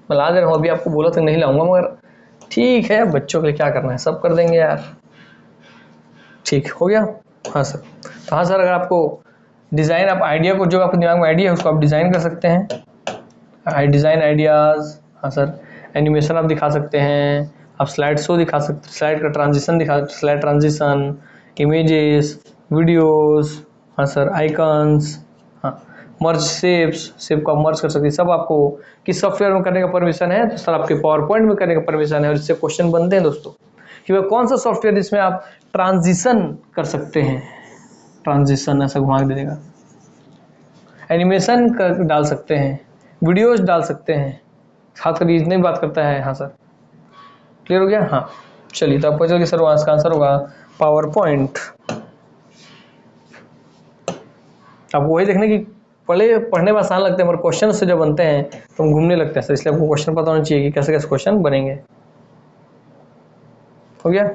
मैं ला दे रहा हूँ, अभी आपको बोला तो नहीं लाऊंगा, मगर ठीक है, बच्चों के लिए क्या करना है, सब कर देंगे यार। ठीक हो गया। हाँ सर, तो हाँ सर, अगर आपको डिज़ाइन, आप आइडिया को, जो आपके दिमाग में आइडिया है उसको आप डिज़ाइन कर सकते हैं, डिज़ाइन आइडियाज़। हाँ सर, एनिमेशन आप दिखा सकते हैं, आप स्लाइड शो दिखा सकते, स्लाइड का ट्रांजिशन दिखा, स्लाइड ट्रांजिशन, इमेजेस, वीडियोस। हाँ सर, आइकन्स, हाँ, मर्ज शेप्स, शेप को आप मर्ज कर सकते हैं। सब आपको किस सॉफ्टवेयर में करने का परमिशन है? तो सर आपके पावर पॉइंट में करने का परमिशन है। और इससे क्वेश्चन बनते हैं दोस्तों कि वह कौन सा सॉफ्टवेयर जिसमें आप ट्रांजिशन कर सकते हैं, ट्रांजिशन ऐसा घुमा के देगा, एनिमेशन कर डाल सकते हैं, वीडियोस डाल सकते हैं, खासकर इतनी बात करता है। हाँ सर, क्लियर हो गया। हाँ, चलिए, तो आपको चलिए सर वहाँ का आंसर होगा पावर पॉइंट। आपको वही देखने की पढ़ने में आसान लगते हैं, मगर क्वेश्चन से जब बनते हैं तो हम घूमने लगते हैं सर। इसलिए आपको क्वेश्चन पता होना चाहिए कि कैसे कैसे क्वेश्चन बनेंगे। हो गया?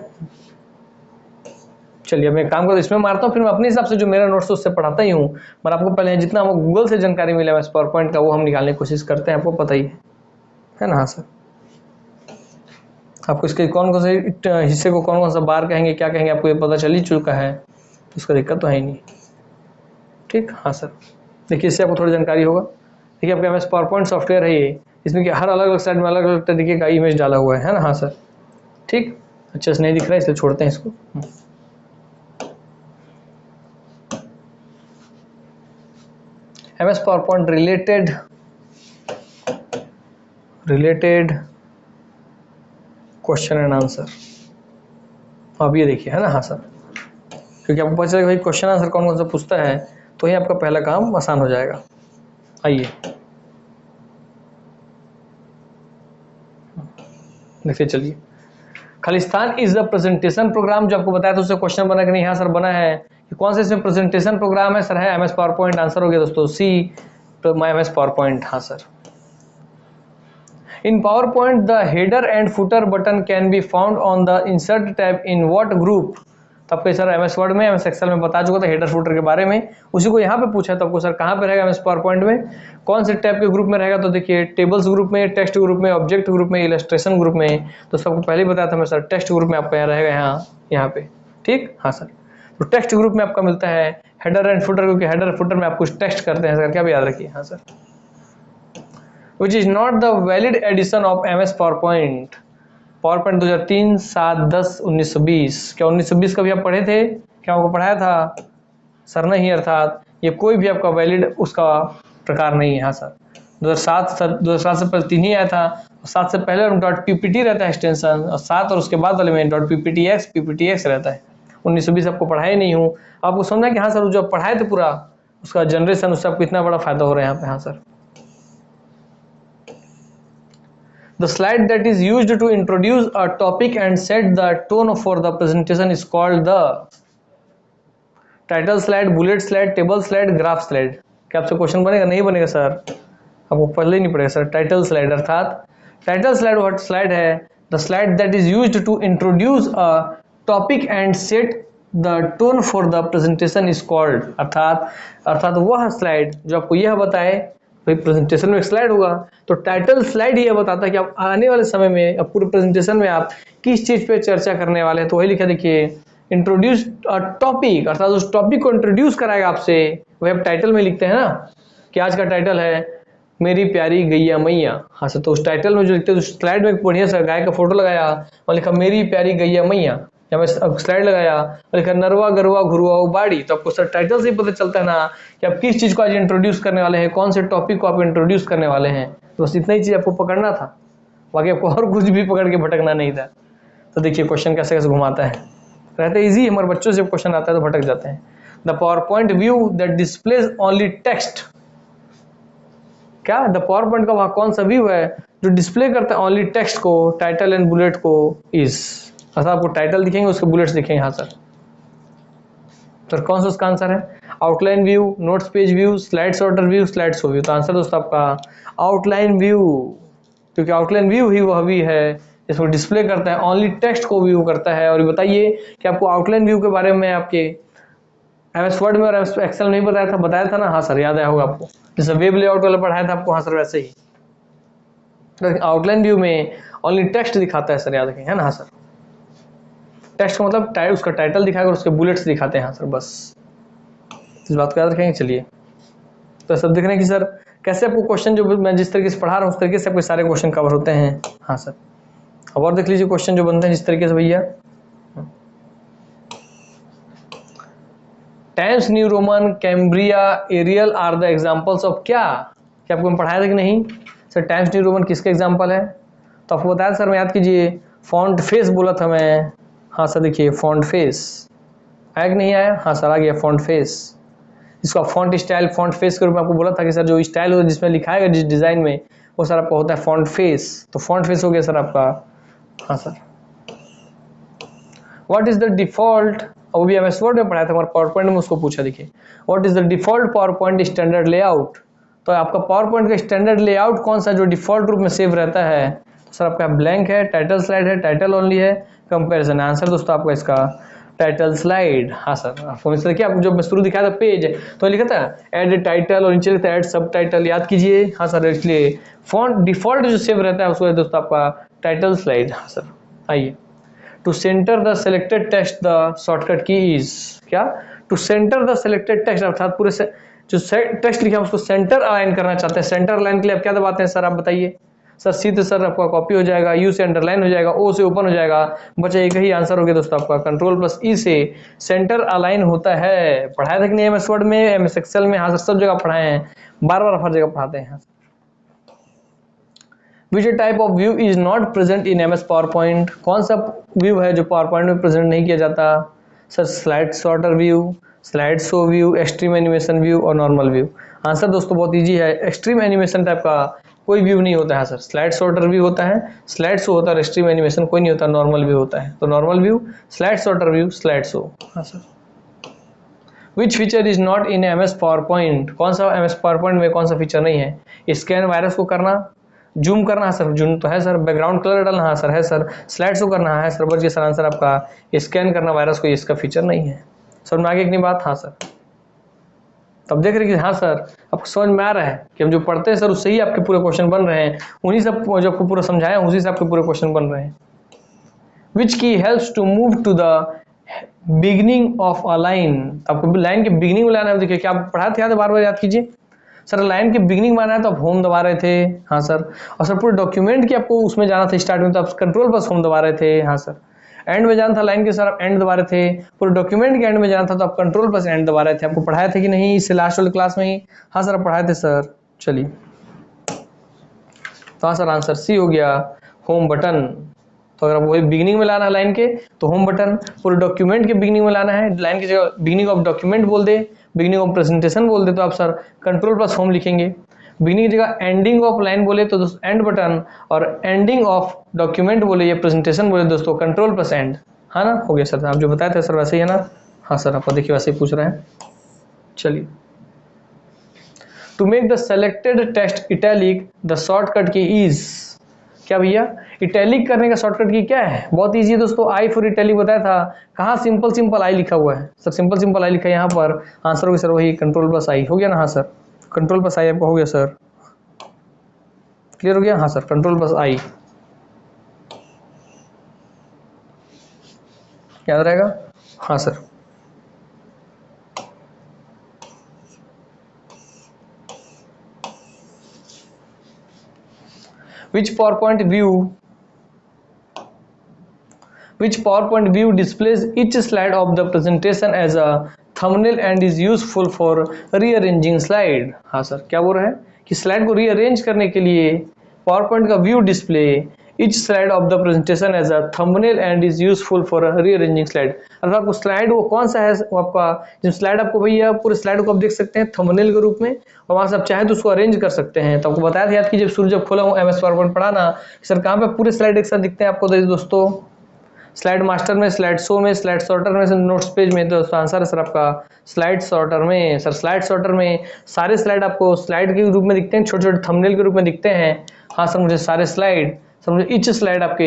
चलिए मैं काम करता इसमें मारता हूँ, फिर मैं अपने हिसाब से जो मेरा नोट्स उससे पढ़ाता ही हूँ। पर आपको पहले जितना हमको गूगल से जानकारी मिला है पावर पॉइंट का, वो हम निकालने की कोशिश करते हैं, आपको पता ही है ना। हाँ सर, आपको इसके कौन कौन से हिस्से को कौन कौन सा बार कहेंगे, क्या कहेंगे, आपको ये पता चल ही चुका है, तो उसका दिक्कत तो है ही नहीं। ठीक, हाँ सर। देखिए इससे आपको थोड़ी जानकारी होगा। देखिए आपके MS पावर पॉइंट सॉफ्टवेयर है ये, इसमें कि हर अलग अलग साइड में अलग अलग तरीके का इमेज डाला हुआ है ना। हाँ सर, ठीक, अच्छे से नहीं दिख रहा है इसलिए छोड़ते हैं इसको। MS power point related question and answer. अब ये देखिए है ना। हाँ सर, क्योंकि आपको पता चलेगा भाई क्वेश्चन आंसर कौन कौन सा पूछता है, तो ही आपका पहला काम आसान हो जाएगा। आइए देखिए, चलिए Khalistan is the presentation programme, जो आपको बताया था उससे क्वेश्चन बना कि नहीं। हाँ सर बना है। कि कौन से इसमें प्रेजेंटेशन प्रोग्राम है सर? है MS पावर पॉइंट। आंसर हो गया दोस्तों सी, तो माई MS पावर पॉइंट। हाँ sir. In power point the header and footer button can be found on the insert tab in what group. तो आपको सर MS वर्ड में, MS एक्सेल में बता चुका था हेडर फुटर के बारे में, उसी को यहाँ पे पूछा था आपको सर कहाँ पे रहेगा MS पावर पॉइंट में, कौन से टैब के ग्रुप में रहेगा। तो देखिए टेबल्स ग्रुप में, टेक्स्ट ग्रुप में, ऑब्जेक्ट ग्रुप में, इलस्ट्रेशन ग्रुप में। तो सबको पहले ही बताया था मैं सर, टेक्स्ट ग्रुप में आपका यहाँ रहेगा, यहाँ पे। ठीक, हाँ सर। तो टेक्स्ट ग्रुप में आपका मिलता है हेडर एंड फुटर, क्योंकि हेडर फुटर में आप कुछ टेक्स्ट करते हैं सर, क्या भी याद रखिए। हाँ sir. Which is not the valid edition of MS PowerPoint। Power point 2003, 7, 10, 1920। क्या 1920 का भी आप पढ़े थे? क्या आपको पढ़ाया था सर? नहीं, अर्थात ये कोई भी आपका वैलिड उसका प्रकार नहीं है। हाँ सर, 2007 से पहले 3 ही आया था। 7 से पहले .ppt रहता है एक्सटेंशन, और 7 और उसके बाद वाले में .pptx रहता है। 1920 आपको पढ़ाए नहीं हूँ, आपको समझा कि हाँ सर जो पढ़ाए थे पूरा उसका जनरेशन, उससे आपको इतना बड़ा फायदा हो रहा है यहाँ पे। हाँ sir. The slide that is used to introduce a topic and set the tone for the presentation is called the title slide, bullet slide, table slide, graph slide। क्या आपसे क्वेश्चन बनेगा? नहीं बनेगा सर, आपको पहले ही नहीं पड़ेगा सर। टाइटल स्लाइड, अर्थात टाइटल स्लाइड वह स्लाइड है, the slide that is used to introduce a topic and set the tone for the presentation is called. अर्थात वह स्लाइड जो आपको यह बताए, भाई प्रेजेंटेशन में एक स्लाइड होगा, तो टाइटल स्लाइड ये बताता है कि आप आने वाले समय में, अब पूरे प्रेजेंटेशन में आप किस चीज पे चर्चा करने वाले हैं। तो वही लिखा देखिए, इंट्रोड्यूस अ टॉपिक, अर्थात उस टॉपिक को इंट्रोड्यूस कराएगा आपसे। वही आप टाइटल में लिखते हैं ना कि आज का टाइटल है मेरी प्यारी गैया मैया। हाँ सर, तो उस टाइटल में जो लिखते हैं, उस स्लाइड में एक बढ़िया सा गाय का फोटो लगाया और लिखा मेरी प्यारी गैया मैया, या मैं स्लाइड लगाया और लिखा नरवा गरवा घुरवा बाड़ी। तो आपको सर टाइटल से ही पता चलता है ना कि आप किस चीज को आज इंट्रोड्यूस करने वाले हैं, कौन से टॉपिक को आप इंट्रोड्यूस करने वाले हैं। तो बस इतना ही चीज आपको पकड़ना था, बाकी आपको और कुछ भी पकड़ के भटकना नहीं था। तो देखिए क्वेश्चन कैसे कैसे घुमाता है, रहते इजी। हमारे बच्चों से क्वेश्चन आता है तो भटक जाते हैं। The power point view that displays only text. क्या द पावर पॉइंट का वहां कौन सा व्यू है जो डिस्प्ले करता है ओनली टेक्स्ट को, टाइटल एंड बुलेट को, इज। ऐसा आपको टाइटल दिखेंगे, उसके बुलेट्स दिखेंगे। हाँ सर, सर कौन सा उसका आंसर है? Outline view, notes page view, slide sorter view, slide show view. तो आंसर दोस्तों आपका आउटलाइन व्यू, क्योंकि आउटलाइन व्यू ही वह व्यू है जिसको डिस्प्ले करता है, ओनली टेक्स्ट को व्यू करता है। और ये बताइए कि आपको आउटलाइन व्यू के बारे में आपके MS वर्ड में और MS एक्सेल नहीं बताया था ना। हाँ सर, याद आया होगा आपको, जैसे वेब लेआउट वाला पढ़ाया था आपको। हाँ सर, वैसे ही आउटलाइन व्यू में ओनली टेक्स्ट दिखाता है सर, याद रखें, है ना। हाँ सर, टेक्स्ट का मतलब उसका टाइटल दिखाएगा और उसके बुलेट्स दिखाते हैं। हाँ सर, बस इस बात को याद रखेंगे। चलिए, तो सब देख रहे हैं कि सर कैसे आपको क्वेश्चन जो मैं जिस तरीके से पढ़ा रहा हूँ उस तरीके से आपके सारे क्वेश्चन कवर होते हैं। हाँ सर, अब और देख लीजिए क्वेश्चन जो बनते हैं जिस तरीके से भैया। Times New Roman, Cambria, Arial are the examples of क्या आपको मैं पढ़ाया था कि नहीं सर? टाइम्स न्यू रोमन किसका एग्जाम्पल है? तो आपको बताया सर, मैं याद कीजिए, फॉन्ट फेस बोला था मैं। हाँ सर, देखिए फॉन्ट फेस आया कि नहीं आया? हाँ सर, आ गया फॉन्ट फेस। इसका फॉन्ट स्टाइल, फॉन्ट फेस के रूप में आपको बोला था कि सर जो स्टाइल होता है जिसमें लिखाएगा जिस डिजाइन में, वो सर आपका होता है फॉन्ट फेस। तो फॉन्ट फेस हो गया सर आपका। हाँ sir, what is the default वो भी एमएस वर्ड में पढ़ाया था, हमारे पावर पॉइंट में उसको पूछा। देखिए what is the default power point standard layout, तो आपका पावर पॉइंट का स्टैंडर्ड लेआउट कौन सा जो डिफॉल्ट रूप में सेव रहता है? तो सर आपका ब्लैंक है, टाइटल स्लाइड है, टाइटल ओनली है, कंपैरिजन। आंसर दोस्तों आपका इसका टाइटल स्लाइड। हाँ सर, आपको मिस देखिए, आप जो शुरू दिखाया था पेज तो लिखा था ऐड टाइटल और नीचे लिखा था ऐड सब टाइटल, याद कीजिए। हाँ सर, इसलिए फॉन्ट डिफॉल्ट जो सेव रहता है उसको दोस्तों आपका टाइटल स्लाइड। हाँ सर, आइए to centre the selected text the shortcut key is क्या? To centre the selected text, अर्थात पूरे से जो टेक्स्ट लिखा है उसको सेंटर अलाइन करना चाहते हैं। सेंटर अलाइन के लिए आप क्या दबाते हैं सर, आप बताइए। सर सी तो सर आपका कॉपी हो जाएगा, यू से अंडरलाइन हो जाएगा, ओ से ओपन हो जाएगा, बचा एक ही आंसर हो गया दोस्तों आपका कंट्रोल प्लस ई से सेंटर अलाइन होता है। पढ़ाया था कि नहीं एमएस वर्ड में, एमएस एक्सेल में? हाँ सर, सब जगह पढ़ाए हैं, बार बार हर जगह पढ़ाते हैं। Which type of view is not present in MS power point, कौन सा व्यू है जो पावर पॉइंट में प्रेजेंट नहीं किया जाता? Sir slide sorter view, slide show view, extreme animation view और नॉर्मल व्यू। आंसर दोस्तों बहुत इजी है, एक्सट्रीम एनिमेशन टाइप का कोई व्यू नहीं होता है सर। स्लाइड सॉर्टर व्यू होता है, स्लाइड शो होता है, एक्सट्रीम एनिमेशन कोई नहीं होता, नॉर्मल व्यू होता है। तो normal view, slide sorter view, slide show. हाँ sir. Which feature is not in MS power point, कौन सा एमएस पावर पॉइंट में कौन सा फीचर नहीं है? स्कैन वायरस को करना, जूम करना है सर, जूम तो है सर, बैकग्राउंड कलर डालना है सर, है सर, स्लाइड शो करना है सर, बच गया सर आंसर आपका स्कैन करना वायरस को, इसका फीचर नहीं है। समझ में आगे इतनी बात? हाँ सर, तब देख रहे कि हाँ सर आपको समझ में आ रहा है कि हम जो पढ़ते हैं सर उससे ही आपके पूरे क्वेश्चन बन रहे हैं, उन्हीं सब जो आपको पूरा समझाया उसी से आपके पूरे क्वेश्चन बन रहे हैं। Which key helps to move to the beginning of a line, आपको लाइन के बिगिनिंग में लाना है। देखिए क्या आप पढ़ा थे, याद बार बार याद कीजिए। सर लाइन के बिगिनिंग में आना है तो आप होम दबा रहे थे। हाँ सर, और सर पूरे डॉक्यूमेंट की आपको उसमें जाना था स्टार्ट में तो आप कंट्रोल प्लस होम दबा रहे थे। हाँ सर, एंड में जाना था लाइन के सर आप एंड दबा रहे थे, पूरे डॉक्यूमेंट के एंड में जाना था तो आप कंट्रोल प्लस एंड दबा रहे थे। आपको पढ़ाया थे कि नहीं इससे लास्ट वाले क्लास में ही? हाँ सर आप पढ़ाए थे सर। चलिए तो हाँ सर आंसर सी हो गया, होम बटन। तो अगर आप वही बिगिनिंग में लाना है लाइन के तो होम बटन, पूरे डॉक्यूमेंट के बिगिनिंग में लाना है, लाइन की जगह बिगिनिंग ऑफ डॉक्यूमेंट बोल दे, बिगिनिंग ऑफ प्रेजेंटेशन बोल दे तो आप सर कंट्रोल प्लस होम लिखेंगे। बिगिनिंग की जगह एंडिंग ऑफ लाइन बोले तो दोस्तों एंड बटन, और एंडिंग ऑफ डॉक्यूमेंट बोले या प्रेजेंटेशन बोले दोस्तों कंट्रोल प्लस एंड। हाँ ना, हो गया सर, आप जो बताए थे सर वैसे ही है ना? हाँ सर, आपको देखिए वैसे ही पूछ रहे हैं। चलिए to make the selected text italic the shortcut key is क्या भैया? इटैलिक करने का शॉर्टकट की क्या है? बहुत इजी है दोस्तों, आई फॉर इटैलिक बताया था। कहाँ सिंपल सिंपल आई लिखा हुआ है सर, सिंपल सिंपल आई लिखा है यहाँ पर। आंसर होगा सर वही कंट्रोल प्लस आई, हो गया ना? हाँ सर, कंट्रोल प्लस आई आपका हो गया सर, क्लियर हो गया? हाँ सर, कंट्रोल प्लस आई याद रहेगा। हाँ sir, which PowerPoint view displays each slide of the presentation as a thumbnail and is useful for rearranging slide। हाँ सर, क्या बोल रहे हैं कि स्लाइड को रीअरेंज करने के लिए PowerPoint का view display each slide of the presentation as a thumbnail and is useful for rearranging slide। अर्थात आपको स्लाइड वो कौन सा है, वो आपका जो स्लाइड आपको भैया पूरे स्लाइड को आप देख सकते हैं थंबनेल के रूप में, और वहां से आप चाहे तो उसको अरेंज कर सकते हैं। तो आपको बताया था याद कीजिए जब खोला हूँ एमएस पावरपॉइंट पढ़ाना सर, कहाँ पे पूरे स्लाइड एक साथ दिखते हैं आपको दोस्तों? स्लाइड मास्टर में, स्लाइड शो में, स्लाइड सॉर्टर में, नोट्स पेज में। तो आंसर है सर आपका स्लाइड सॉर्टर में। सर स्लाइड सॉर्टर में सारे स्लाइड आपको स्लाइड के रूप में दिखते हैं, छोटे छोटे थंबनेल के रूप में दिखते हैं। हाँ सर, मुझे सारे स्लाइड समझे ईच स्लाइड आपके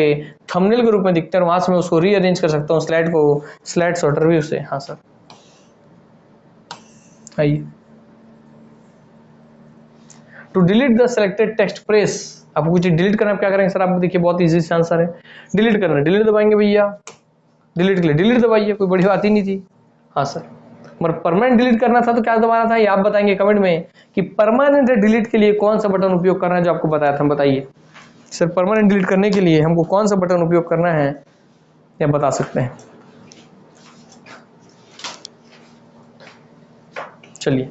थंबनेल के रूप में दिखते हैं, और वहां से मैं उसको रीअरेंज कर सकता हूँ स्लाइड को स्लाइड सॉर्टर व्यू से। हाँ सर, आइए to delete the selected text press, आपको कुछ डिलीट करना है, क्या करेंगे सर? आप देखिए बहुत इजी से आंसर है, डिलीट करना है, डिलीट दबाएंगे भैया, डिलीट के लिए डिलीट दबाइए, कोई बड़ी बात ही नहीं थी। हाँ सर, मगर परमानेंट डिलीट करना था तो क्या दबाना था ये आप बताएंगे कमेंट में कि परमानेंट डिलीट के लिए कौन सा बटन उपयोग करना है, जो आपको बताया था बताइए सर। परमानेंट डिलीट करने के लिए हमको कौन सा बटन उपयोग करना है या बता सकते हैं? चलिए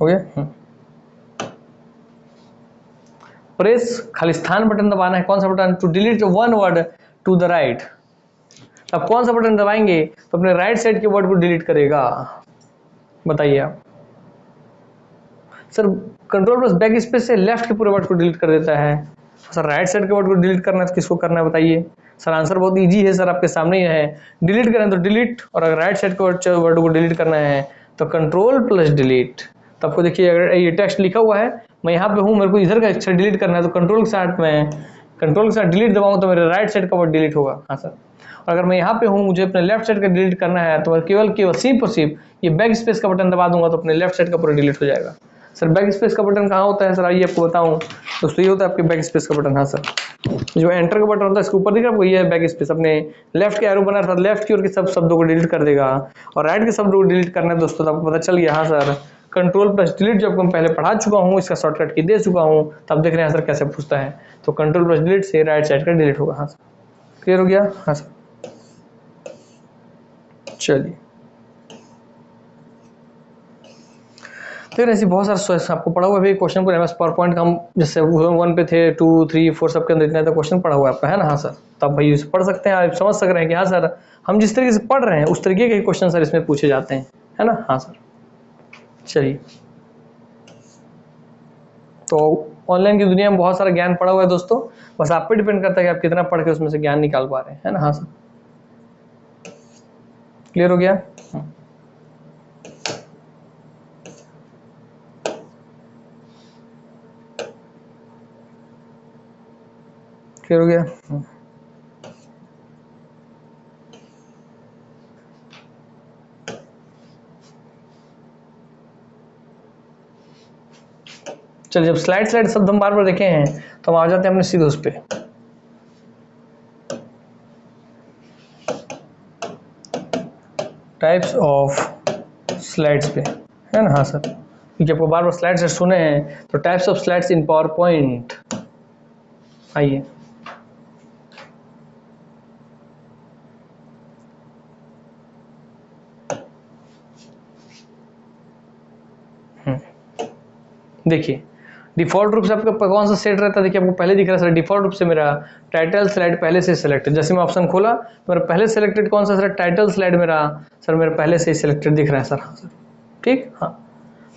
हो गया। प्रेस खालिस्तान बटन दबाना है, कौन सा button? To delete one word to the right. अब कौन सा बटन दबाएंगे तो अपने राइट साइड के वर्ड को डिलीट करेगा, बताइए आप। Sir control plus backspace से लेफ्ट के पूरे वर्ड को डिलीट कर देता है। सर राइट साइड के वर्ड को डिलीट करना है तो किसको करना है बताइए? सर आंसर बहुत इजी है सर, आपके सामने ही है। डिलीट करें तो डिलीट, और अगर राइट साइड के वर्ड को डिलीट करना है तो कंट्रोल प्लस डिलीट। तो आपको देखिए अगर ये टेक्स्ट लिखा हुआ है, मैं यहाँ पे हूँ, मेरे को इधर का अक्षर डिलीट करना है तो कंट्रोल के साथ डिलीट दबाऊँ तो मेरे राइट साइड का वर्ड डिलीट होगा। हाँ सर। और अगर मैं यहाँ पे हूँ, मुझे अपने लेफ्ट साइड का डिलीट करना है तो केवल सिर्फ और सिर्फ ये बैक स्पेस का बटन दबा दूंगा तो अपने लेफ्ट साइड का पूरा डिलीट हो जाएगा। सर बैक स्पेस का बटन कहाँ होता है सर, आइए आपको बताऊँ। दोस्तों ये होता है आपके बैक स्पेस का बटन। हाँ सर, जो एंटर का बटन होता है इसके ऊपर दिख रहा है आपको, ये है बैक स्पेस। अपने लेफ्ट के एरो बना था, लेफ्ट की ओर के सब शब्दों को डिलीट कर देगा, और राइट के शब्दों को डिलीट करना है दोस्तों तो आपको पता चल गया। हाँ सर, कंट्रोल प्लस डिलीट जो आपको मैं पहले पढ़ा चुका हूँ, इसका शॉर्टकट की दे चुका हूँ, तब देख रहे हैं सर कैसे पूछता है। तो कंट्रोल प्लस डिलीट से राइट साइड का डिलीट होगा। हाँ सर, क्लियर हो गया। हाँ सर, चलिए फिर ऐसी बहुत सारे आपको पढ़ा हुआ है क्वेश्चन को। एमएस पावर पॉइंट का हम जैसे 1 पे थे, 2, 3, 4 सबके अंदर इतना क्वेश्चन पढ़ा हुआ है आपका, है ना। हाँ सर, तो आप भाई पढ़ सकते हैं, आप समझ सक रहे हैं कि हाँ सर हम जिस तरीके से पढ़ रहे हैं उस तरीके के क्वेश्चन सर इसमें पूछे जाते हैं, है ना। हाँ सर, चलिए तो ऑनलाइन की दुनिया में बहुत सारा ज्ञान पड़ा हुआ है दोस्तों, बस आप पे डिपेंड करता है कि आप कितना पढ़ के उसमें से ज्ञान निकाल पा रहे हैं, है ना। हाँ सर, क्लियर हो गया। क्लियर हो गया। चलिए जब स्लाइड शब्द हम बार बार देखे हैं तो हम आ जाते हैं अपने सीधे उस पे, टाइप्स ऑफ स्लाइड्स पे, है ना। हाँ सर, क्योंकि आपको बार बार स्लाइड्स सुने हैं तो types of slides in power point. आइए देखिए, डिफॉल्ट रूप से आपका कौन सा सेट रहता है, देखिए आपको पहले दिख रहा है सर, डिफॉल्ट रूप से मेरा टाइटल स्लाइड पहले से सिलेक्टेड। जैसे मैं ऑप्शन खोला मेरा पहले सिलेक्टेड कौन सा सर, टाइटल स्लाइड मेरा सर मेरा पहले से ही सिलेक्टेड दिख रहा है सर। हाँ सर, ठीक। हाँ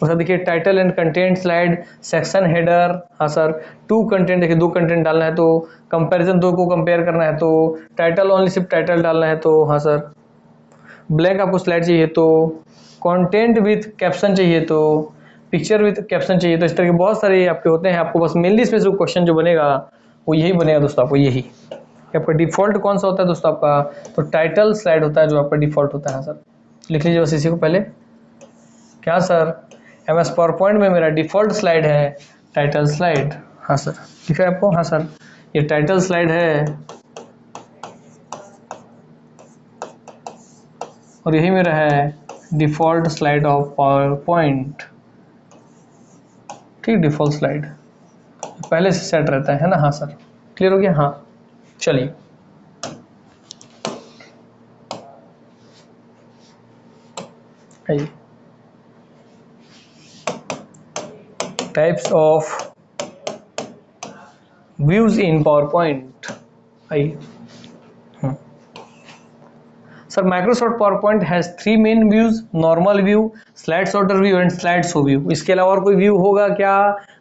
उसका देखिए title and content slide, section header. हाँ सर, 2 कंटेंट, देखिए 2 कंटेंट डालना है तो कंपैरिजन 2 को कंपेयर करना है तो टाइटल ओनली सिर्फ टाइटल डालना है तो हाँ सर, ब्लैंक आपको स्लाइड चाहिए तो, कंटेंट विथ कैप्शन चाहिए तो, पिक्चर विथ कैप्शन चाहिए तो, इस तरह के बहुत सारे आपके होते हैं। आपको बस मेनली इसमें जो क्वेश्चन जो बनेगा वो यही बनेगा दोस्तों, आपको यही। आपका डिफॉल्ट कौन सा होता है दोस्तों आपका, तो टाइटल स्लाइड होता है जो आपका डिफॉल्ट होता है। हाँ सर, लिख लीजिए बस इसी को पहले। क्या सर, एमएस पावर पॉइंट में मेरा डिफॉल्ट स्लाइड है टाइटल स्लाइड। हाँ सर, दिख रहा है आपको। हाँ सर, ये टाइटल स्लाइड है और यही मेरा है default slide of power point. ठीक, डिफॉल्ट स्लाइड पहले से सेट रहता है ना। हाँ सर, क्लियर हो गया। हाँ चलिए आइए, types of views in power point. आइए sir, Microsoft power point has 3 main views, normal view, slide sorter view and slide show view. इसके अलावा और कोई व्यू होगा क्या,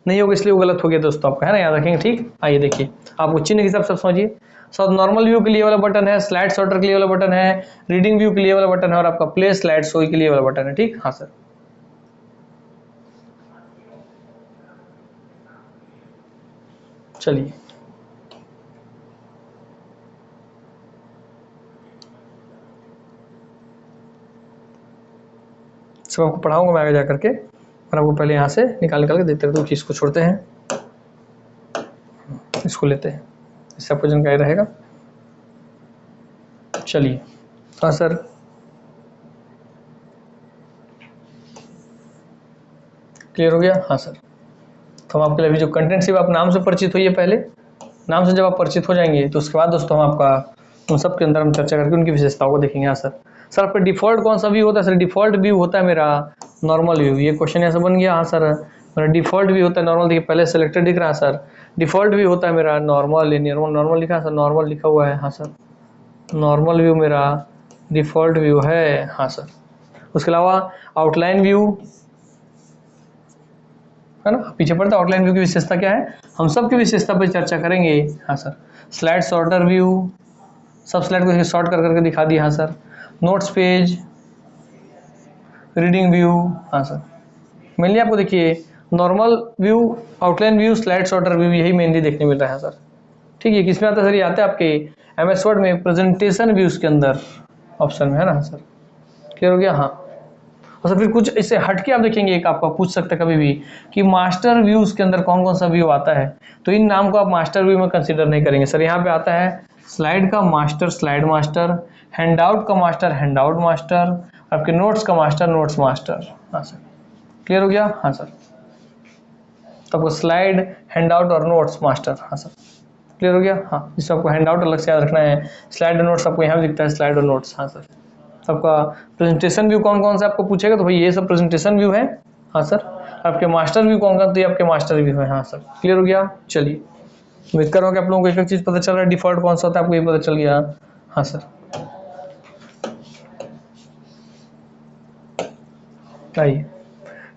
नहीं होगा, इसलिए वो गलत हो गया दोस्तों आपका, है ना, याद रखेंगे। ठीक, आइए देखिए आपको चिन्ह के हिसाब से समझिए। सर नॉर्मल व्यू के लिए वाला बटन है, स्लाइड सॉर्टर के लिए वाला बटन है, रीडिंग व्यू के लिए वाला बटन है और आपका प्ले स्लाइड शो के लिए वाला बटन है। ठीक, हाँ सर, चलिए सब आपको पढ़ाऊंगा मैं आगे जा करके, पर आपको पहले यहाँ से निकाल के देते हैं। तो चीज़ को छोड़ते हैं, इसको लेते हैं, इससे आपको जानकारी रहेगा। चलिए हाँ सर, क्लियर हो गया। हाँ सर, तो हम आपके लिए अभी जो कंटेंट सिर्फ आप नाम से परिचित होइए, पहले नाम से जब आप परिचित हो जाएंगे तो उसके बाद दोस्तों हम आपका उन सब के अंदर हम चर्चा करके उनकी विशेषताओं को देखेंगे। हाँ सर, सर आपका डिफॉल्ट कौन सा व्यू होता है, सर डिफॉल्ट व्यू होता है मेरा नॉर्मल व्यू। ये क्वेश्चन ऐसा बन गया। हाँ सर, मेरा डिफॉल्ट व्यू होता है नॉर्मल, देखिए पहले सेलेक्टेड दिख रहा है सर, डिफॉल्ट व्यू होता है मेरा नॉर्मल। नॉर्मल लिखा है सर, नॉर्मल लिखा हुआ है। हाँ सर, नॉर्मल व्यू मेरा डिफॉल्ट व्यू है। हाँ सर, उसके अलावा आउटलाइन व्यू, है ना, पीछे पड़ता है। आउटलाइन व्यू की विशेषता क्या है, हम सब की विशेषता पर चर्चा करेंगे। हाँ सर, स्लाइड सॉर्टर व्यू, सब स्लाइड को शॉर्ट कर करके दिखा दिया। हाँ sir, notes page, reading view. हाँ सर, मेनली आपको देखिए normal view, outline view, slide shorter view, यही मेनली देखने मिल रहा है सर। ठीक है, किसमें आता है सर? ये आता है आपके MS वर्ड में प्रेजेंटेशन व्यूज के अंदर ऑप्शन में, है ना सर? क्लियर हो गया? हाँ। और सर फिर कुछ इससे हट के आप देखेंगे, एक आपका पूछ सकते हैं कभी भी कि मास्टर व्यूज के अंदर कौन कौन सा व्यू आता है, तो इन नाम को आप मास्टर व्यू में कंसीडर नहीं करेंगे सर। यहाँ पे आता है स्लाइड का मास्टर, स्लाइड मास्टर, हैंडआउट का मास्टर, हैंडआउट मास्टर, आपके नोट्स का मास्टर, नोट्स मास्टर। हाँ सर, क्लियर हो गया? हाँ सर, तो आपको स्लाइड, हैंडआउट और नोट्स मास्टर। हाँ सर, क्लियर हो गया? हाँ, जिससे आपको हैंडआउट अलग से याद रखना है, स्लाइड और नोट्स आपको यहाँ भी दिखता है, स्लाइड और नोट्स। हाँ सर, आपका प्रेजेंटेशन व्यू कौन कौन सा आपको पूछेगा, तो भाई ये सब प्रेजेंटेशन व्यू है। हाँ सर, आपके मास्टर व्यू कौन कौन, तो ये आपके मास्टर व्यू है। हाँ सर, क्लियर हो गया? चलिए, उम्मीद कर रहा हूँ कि आप लोगों को एक एक चीज़ पता चल रहा है, डिफॉल्ट कौन सा होता है आपको ये पता चल गया। हाँ सर, आइए,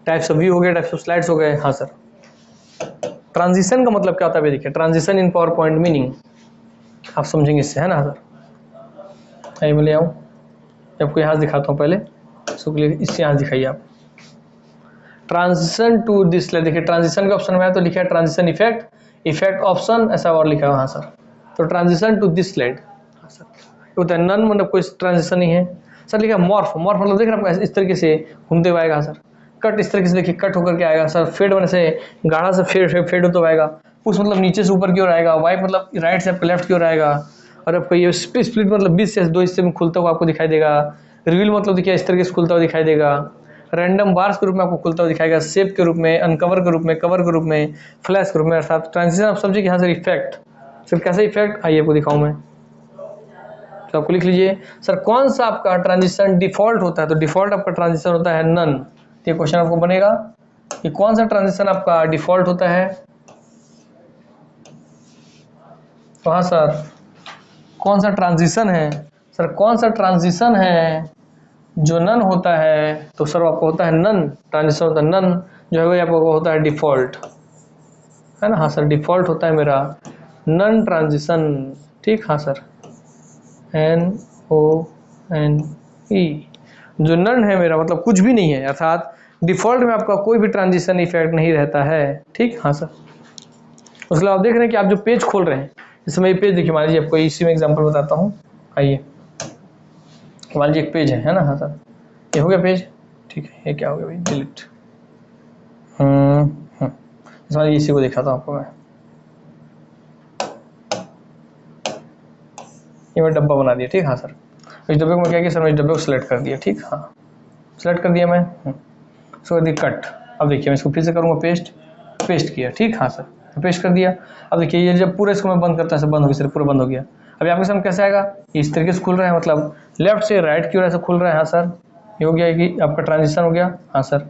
टाइप्स ऑफ व्यू हो गए, टाइप्स ऑफ स्लाइड्स हो गए। हाँ सर, ट्रांजिशन का मतलब क्या होता है? देखिए, transition in power point meaning आप समझेंगे इससे, है ना सर? आइए मैं ले आऊँ, आपको यहाँ दिखाता हूँ पहले, इससे यहाँ दिखाइए आप। ट्रांजिशन टू दिस स्लाइड, देखिए ट्रांजिशन का ऑप्शन में है तो लिखा है ट्रांजिशन इफेक्ट, इफेक्ट ऑप्शन, ऐसा और लिखा है वहाँ सर। तो ट्रांजिशन टू दिस स्लाइड, हाँ सर, होता है नन, मतलब कोई ट्रांजिशन नहीं है सर। लिखा मॉर्फ, मॉर्फ मतलब देख रहे हैं आपको इस तरीके से घूमते हुए आएगा सर। कट, इस तरीके से देखिए कट होकर के आएगा सर। फेड होने से गाढ़ा से फेड होते आएगा। पुश मतलब नीचे से ऊपर की ओर आएगा। वाइप मतलब राइट से आपको लेफ्ट की ओर आएगा। और आपको ये स्प्लिट मतलब 20 से 2 हिस्से में खुलता हुआ आपको दिखाई देगा। रिवील मतलब देखिए इस तरीके से खुलता हुआ दिखाई देगा। रैंडम बार्स के रूप में आपको खुलता हुआ दिखाएगा, शेप के रूप में, अनकवर के रूप में, कवर के रूप में, फ्लैश के रूप में। अर्थात ट्रांजिशन आप समझिए कि यहाँ सर इफेक्ट, सर कैसे इफेक्ट, आइए आपको दिखाऊं मैं। तो आपको लिख लीजिए सर, कौन सा आपका ट्रांजिशन डिफॉल्ट होता है, तो डिफॉल्ट आपका ट्रांजिशन होता है नन। ये क्वेश्चन आपको बनेगा कि कौन सा ट्रांजिशन आपका डिफॉल्ट होता है। तो हाँ सर, कौन सा ट्रांजिशन है सर, कौन सा ट्रांजिशन है जो नन होता है, तो सर आपको होता है नन ट्रांजिशन होता है। नन जो है आपको होता है डिफॉल्ट, है ना? हाँ सर, डिफॉल्ट होता है मेरा नन ट्रांजिशन। ठीक, हाँ सर, NONE, जो नन है मेरा मतलब कुछ भी नहीं है, अर्थात डिफॉल्ट में आपका कोई भी ट्रांजिशन इफेक्ट नहीं रहता है। ठीक, हाँ सर। उसके बाद आप देख रहे हैं कि आप जो पेज खोल रहे हैं, इस समय ये पेज देखिए, मान लीजिए आपको इसी में एग्जांपल बताता हूँ। आइए, मान लीजिए एक पेज है ना? हाँ सर, ये हो गया पेज। ठीक है, ये क्या हो गया भाई, डिलीट। मान लीजिए इसी को दिखाता हूँ आपको मैं। ये मैं डब्बा बना दिया। ठीक, हाँ सर, इस डब्बे को मैं क्या किया सर, मैं इस डब्बे को सिलेक्ट कर दिया। ठीक, हाँ, सिलेक्ट कर दिया मैं, उसको कर दिया कट। अब देखिए मैं इसको फिर से करूँगा पेस्ट, पेस्ट किया। ठीक, हाँ सर, पेस्ट कर दिया। अब देखिए ये जब पूरा इसको मैं बंद करता है, बंद हो गया सर, पूरा बंद हो गया। अभी आपके सामने कैसे आएगा, इस तरीके से खुल रहा है, मतलब लेफ्ट से राइट की ओर ऐसे खुल रहा है। हाँ सर, ये हो गया कि आपका ट्रांजिशन हो गया। हाँ सर,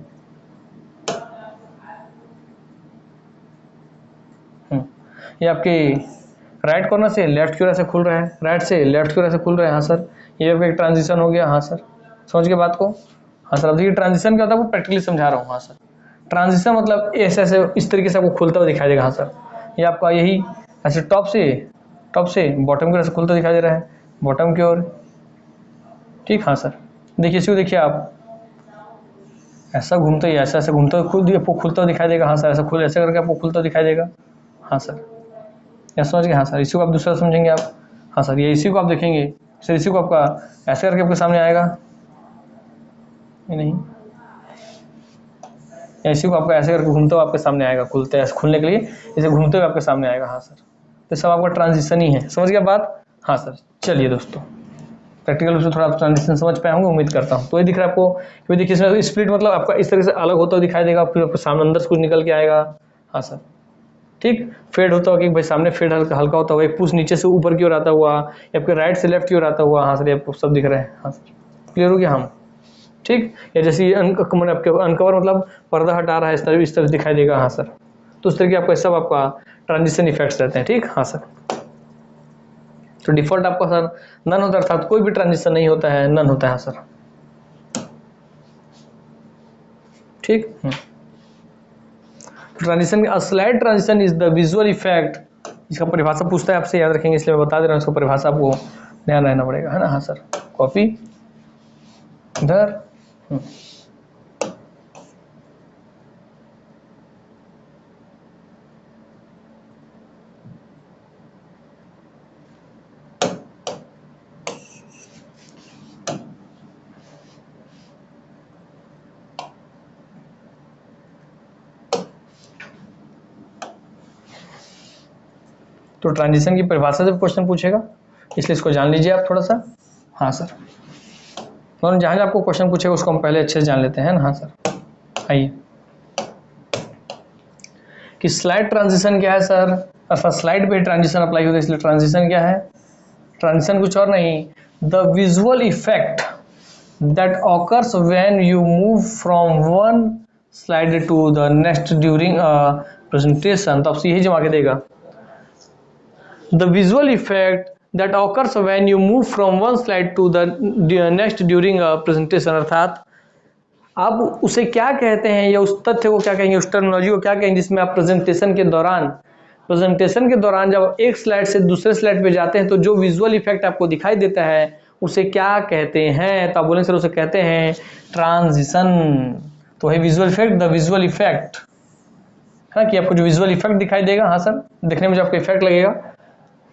ये आपके राइट कॉर्नर से लेफ्ट की ओर ऐसे खुल रहा है, राइट से लेफ्ट की ओर ऐसे खुल रहा है। हाँ सर, ये आपका एक ट्रांजिशन हो गया। हाँ सर, समझ के बात को? हाँ सर, अब देखिए ट्रांजिशन क्या होता है वो प्रैक्टिकली समझा रहा हूँ। हाँ सर, ट्रांजिशन मतलब ऐसे ऐसे इस तरीके से आपको खुलता हुआ दिखाई देगा। हाँ सर, ये आपका यही ऐसे टॉप से बॉटम की ओर से खुलता दिखाई दे रहा है, बॉटम की ओर। ठीक, हाँ सर, देखिए इसी को देखिए आप, ऐसा घूमते ही ऐसा ऐसे घूमते हुए खुद आपको खुलता हुआ दिखाई देगा। हाँ सर, ऐसा खुल ऐसे करके आपको खुलता हुआ दिखाई देगा। हाँ सर, या समझ गए? हाँ सर, इसी को आप दूसरा समझेंगे आप। हाँ सर, ये इसी को आप देखेंगे सर, इसी को आपका ऐसे करके आपके सामने आएगा, ये नहीं, या इसी को आपका ऐसे करके घूमते हुए आपके सामने आएगा, खुलते ऐसे खुलने के लिए इसे घूमते हुए आपके सामने आएगा। हाँ सर, तो सब आपका ट्रांजिशन ही है। समझ गया बात? हाँ सर, चलिए दोस्तों, प्रैक्टिकल रूप से थोड़ा आप ट्रांजिशन समझ पाए होंगे, उम्मीद करता हूँ। तो ये दिख रहा है आपको कि देखिए इसमें स्प्लिट मतलब आपका इस तरह से अलग होता हुआ दिखाई देगा, फिर आपके सामने अंदर से कुछ निकल के आएगा। हाँ सर, ठीक, फेड होता हुआ कि भाई सामने फेड हल्का हल्का होता हुआ, एक पुश नीचे से ऊपर की ओर आता हुआ, या आपके राइट से लेफ्ट की ओर आता हुआ। हाँ सर, ये आपको सब दिख रहा है। हाँ सर, क्लियर हो गया? हम ठीक, या जैसे आपके अनकवर मतलब पर्दा हटा रहा है, इस तरह दिखाई देगा। हाँ सर, तो उस तरह के आपका सब आपका ट्रांजिशन इफेक्ट्स रहते हैं। ठीक, हाँ सर, तो डिफॉल्ट आपका सर नन होता है, अर्थात कोई भी ट्रांजिशन नहीं होता है, नन होता है सर। ठीक, transition, slide transition is the visual effect. इसका परिभाषा पूछता है आपसे, याद रखेंगे, इसलिए मैं बता दे रहा हूँ इसको परिभाषा आपको। ध्यान रहना पड़ेगा, है ना। हाँ सर, कॉपी इधर। तो ट्रांजिशन की परिभाषा से क्वेश्चन पूछेगा, इसलिए इसको जान लीजिए आप थोड़ा सा। हाँ सर, तो जहाँ आपको क्वेश्चन पूछेगा उसको हम पहले अच्छे से जान लेते हैं ना। हाँ सर, आइए कि स्लाइड ट्रांजिशन क्या है सर। अर्थात स्लाइड पे ट्रांजिशन अप्लाई होता है, इसलिए ट्रांजिशन क्या है। ट्रांजिशन कुछ और नहीं, the visual effect that occurs when you move from one slide to the next during presentation. तो आपसे यही जमा के देगा, the visual effect that occurs when you move from one slide to the next during a presentation। अर्थात आप उसे क्या कहते हैं या उस तथ्य को क्या कहेंगे, उस टर्मिनोलॉजी को क्या कहेंगे जिसमें आप प्रेजेंटेशन के दौरान जब आप एक स्लाइड से दूसरे स्लाइड पे जाते हैं तो जो विजुअल इफेक्ट आपको दिखाई देता है उसे क्या कहते हैं। तो आप बोलेंगे सर उसे कहते हैं ट्रांजिशन। तो है visual effect, the visual effect है कि आपको जो विजुअल इफेक्ट दिखाई देगा। हाँ सर, देखने में जो आपको इफेक्ट लगेगा।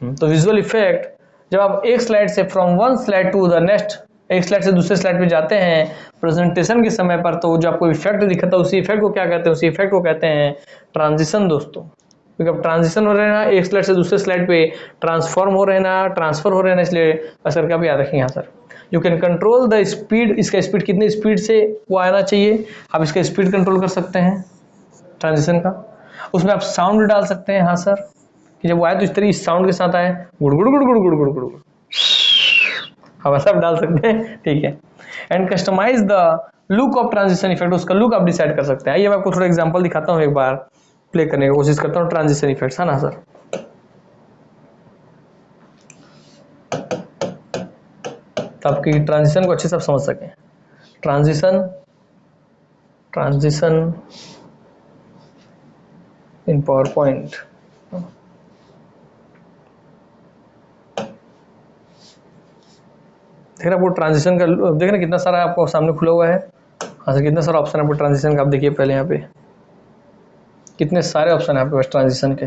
तो विजुअल इफेक्ट जब आप एक स्लाइड से from one slide to the next, एक स्लाइड से दूसरे स्लाइड पे जाते हैं प्रेजेंटेशन के समय पर, तो जो आपको इफेक्ट दिखता है उसी इफेक्ट को क्या कहते हैं, उसी इफेक्ट को कहते हैं ट्रांजिशन दोस्तों। क्योंकि अब ट्रांजिशन हो रहे हैं ना, एक स्लाइड से दूसरे स्लाइड पे ट्रांसफॉर्म हो रहे हैं ना, ट्रांसफर हो रहे हैं ना, इसलिए असर का भी याद रखेंगे। यहाँ sir you can control the speed, इसका स्पीड कितनी स्पीड से वो आना चाहिए, आप इसका स्पीड कंट्रोल कर सकते हैं ट्रांजिशन का। उसमें आप साउंड डाल सकते हैं। हाँ सर, कि जब वो आए तो इस तरह इस साउंड के साथ आए, गुड़ गुड़ गुड़ गुड़ गुड़ गुड़ गुड़, हम ऐसा डाल सकते हैं, ठीक है। And customise the look of transition effect, उसका लुक आप डिसाइड कर सकते हैं। आइए मैं आपको थोड़ा एग्जांपल दिखाता हूँ, एक बार प्ले करने की कोशिश करता हूँ ट्रांजिशन इफेक्ट्स, है ना सर। तो आपकी ट्रांजिशन को अच्छे से आप समझ सकें। Transition transition in power point, देख रहे आपको ट्रांजिशन का देख रहे कितना सारा आपको सामने खुला हुआ है। हाँ सर, कितना सारा ऑप्शन है आपको ट्रांजिशन का, आप देखिए पहले यहाँ पे कितने सारे ऑप्शन है आपके पास ट्रांजिशन के।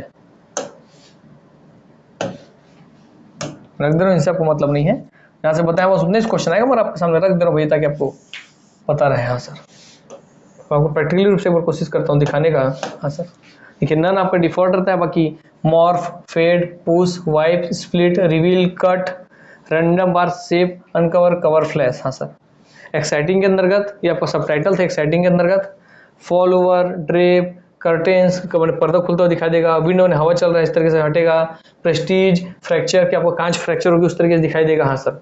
रख दे रहा हूँ, इनसे आपको मतलब नहीं है, यहाँ से बताया बस उतने क्वेश्चन आएगा मगर आपके सामने रख दे रहा हूँ भैया ताकि आपको पता रहे। हाँ सर, तो आपको प्रैक्टिकली रूप से एक बार कोशिश करता हूँ दिखाने का। हाँ सर, देखिए नन आपका डिफॉल्ट रहता है, बाकी morph, fade, push, wipe, split, reveal, cut, random bar, shape, uncover, cover, flash. हाँ सर, एक्साइटिंग के अंतर्गत, ये आपका सबटाइटल था एक्साइटिंग के अंतर्गत। फॉल ओवर, ड्रेप, कर्टेंस, पर्दा खुलता हुआ दिखाई देगा, विंडो में हवा चल रहा है इस तरीके से हटेगा। प्रेस्टीज, फ्रैक्चर, कि आपको कांच फ्रैक्चर होगी उस तरीके से दिखाई देगा। हाँ सर,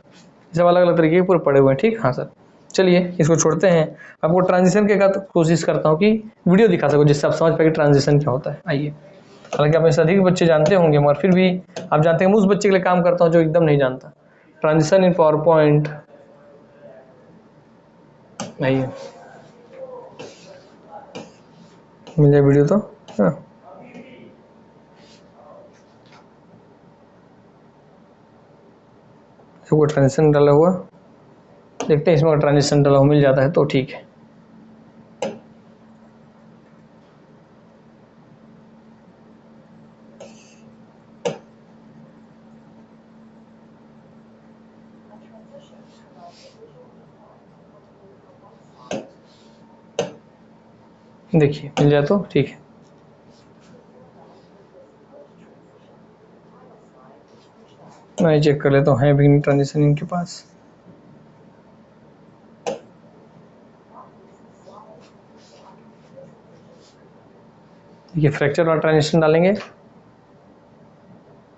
सब अलग अलग तरीके के पूरे पड़े हुए हैं, ठीक। हाँ सर, चलिए इसको छोड़ते हैं, आपको ट्रांजिशन के साथ कोशिश करता हूँ कि वीडियो दिखा सकूँ जिससे आप समझ पाए कि ट्रांजिशन क्या होता है। आइए, हालांकि आप में से अधिक बच्चे जानते होंगे मगर फिर भी आप जानते हैं, मैं उस बच्चे के लिए काम करता हूँ जो एकदम नहीं जानता। ट्रांजिशन इन पावर पॉइंट, आइए मिल जाए वीडियो तो। हाँ, वो ट्रांजिशन डाला हुआ, देखते हैं इसमें ट्रांजिशन डाला हुआ मिल जाता है तो ठीक है। देखिए मिल जाए तो ठीक है। मैं चेक कर लेता हूँ है भी ट्रांजिशन इनके पास। देखिए फ्रैक्चर वाला ट्रांजिशन डालेंगे,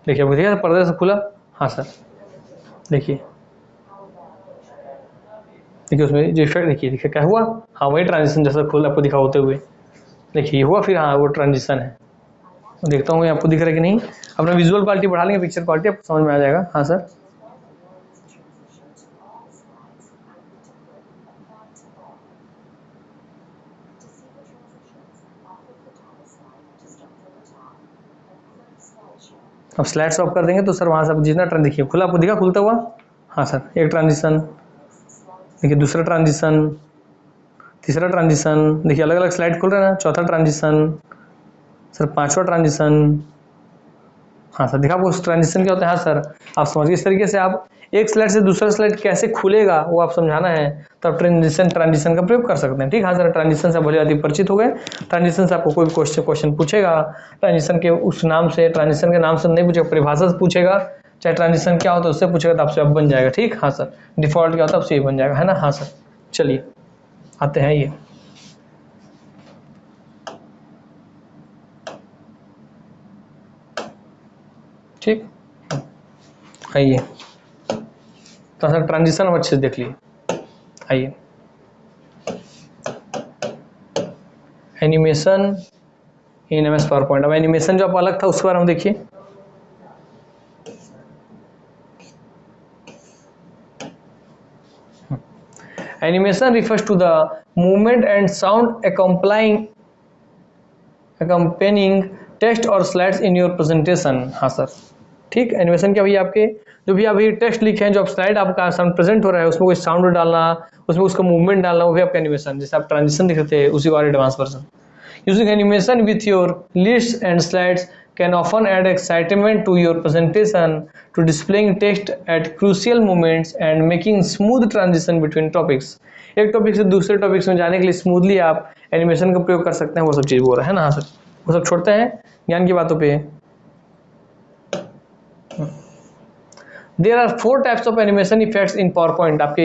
देखिए बुझिए पर्दे से खुला। हाँ सर, देखिए देखिए उसमें जो इफेक्ट देखिए देखिए क्या हुआ। हाँ वही ट्रांजिशन जैसा खुल आपको दिखा होते हुए, देखिए हुआ, फिर हाँ वो ट्रांजिशन है। देखता हूँ आपको दिख रहा है कि नहीं। अपना विजुअल क्वालिटी बढ़ा लेंगे, पिक्चर क्वालिटी आपको समझ में आ जाएगा। हाँ सर, अब स्लाइड स्वैप कर देंगे तो सर वहाँ से आप जितना ट्रांस देखिए खुला, आपको दिखा खुलता हुआ? हाँ सर, एक ट्रांजिशन, देखिए दूसरा ट्रांजिशन, तीसरा ट्रांजिशन, देखिए अलग अलग स्लाइड खुल रहा है ना, चौथा ट्रांजिशन, सर पांचवा ट्रांजिशन। हाँ सर, देखा आपको उस ट्रांजिशन क्या होता है? हाँ सर, आप समझिए इस तरीके से आप एक स्लाइड से दूसरा स्लाइड कैसे खुलेगा वो आप समझाना है, तो आप ट्रांजिशन का प्रयोग कर सकते हैं। ठीक, हाँ सर, ट्रांजिशन से भले अधिक परिचित हो गए। ट्रांजिशन से आपको कोई क्वेश्चन पूछेगा, ट्रांजिशन के उस नाम से, ट्रांजिशन के नाम से नहीं पूछेगा, परिभाषा से पूछेगा, चाहे ट्रांजिशन क्या होता है उससे पूछेगा, तो आपसे अब बन जाएगा। ठीक, हाँ सर, डिफॉल्ट क्या होता है आपसे ये बन जाएगा, है ना? हाँ सर, चलिए आते हैं ये, ठीक, आइए तो सर ट्रांजिशन हम अच्छे से देख लिए। आइए, animation in MS power point. अब एनिमेशन जो आपको अलग था उसके बारे में देखिए। Animation refers to the movement and sound accompanying text और स्लाइड्स इन योर प्रेजेंटेशन। हाँ सर, ठीक, एनिमेशन क्या भैया आपके जो भी अभी टेक्स्ट लिखे हैं, जो आप स्लाइड आपका साउंड प्रेजेंट हो रहा है उसमें कोई साउंड डालना, उसमें उसका मूवमेंट डालना, वो भी आपका एनिमेशन, जैसे आप ट्रांजिशन दिख रहे थे उसी का और advance version. Using animation with your lists and slides can often add excitement to your presentation to displaying text at crucial moments and making smooth transition between topics। एक टॉपिक से दूसरे टॉपिक्स में जाने के लिए स्मूथली आप animation का प्रयोग कर सकते हैं, वो सब चीज़ बोल रहा है ना? हाँ सर, वो सब छोड़ते हैं ज्ञान की बातों पे। There are 4 types of animation effects in power point. आपके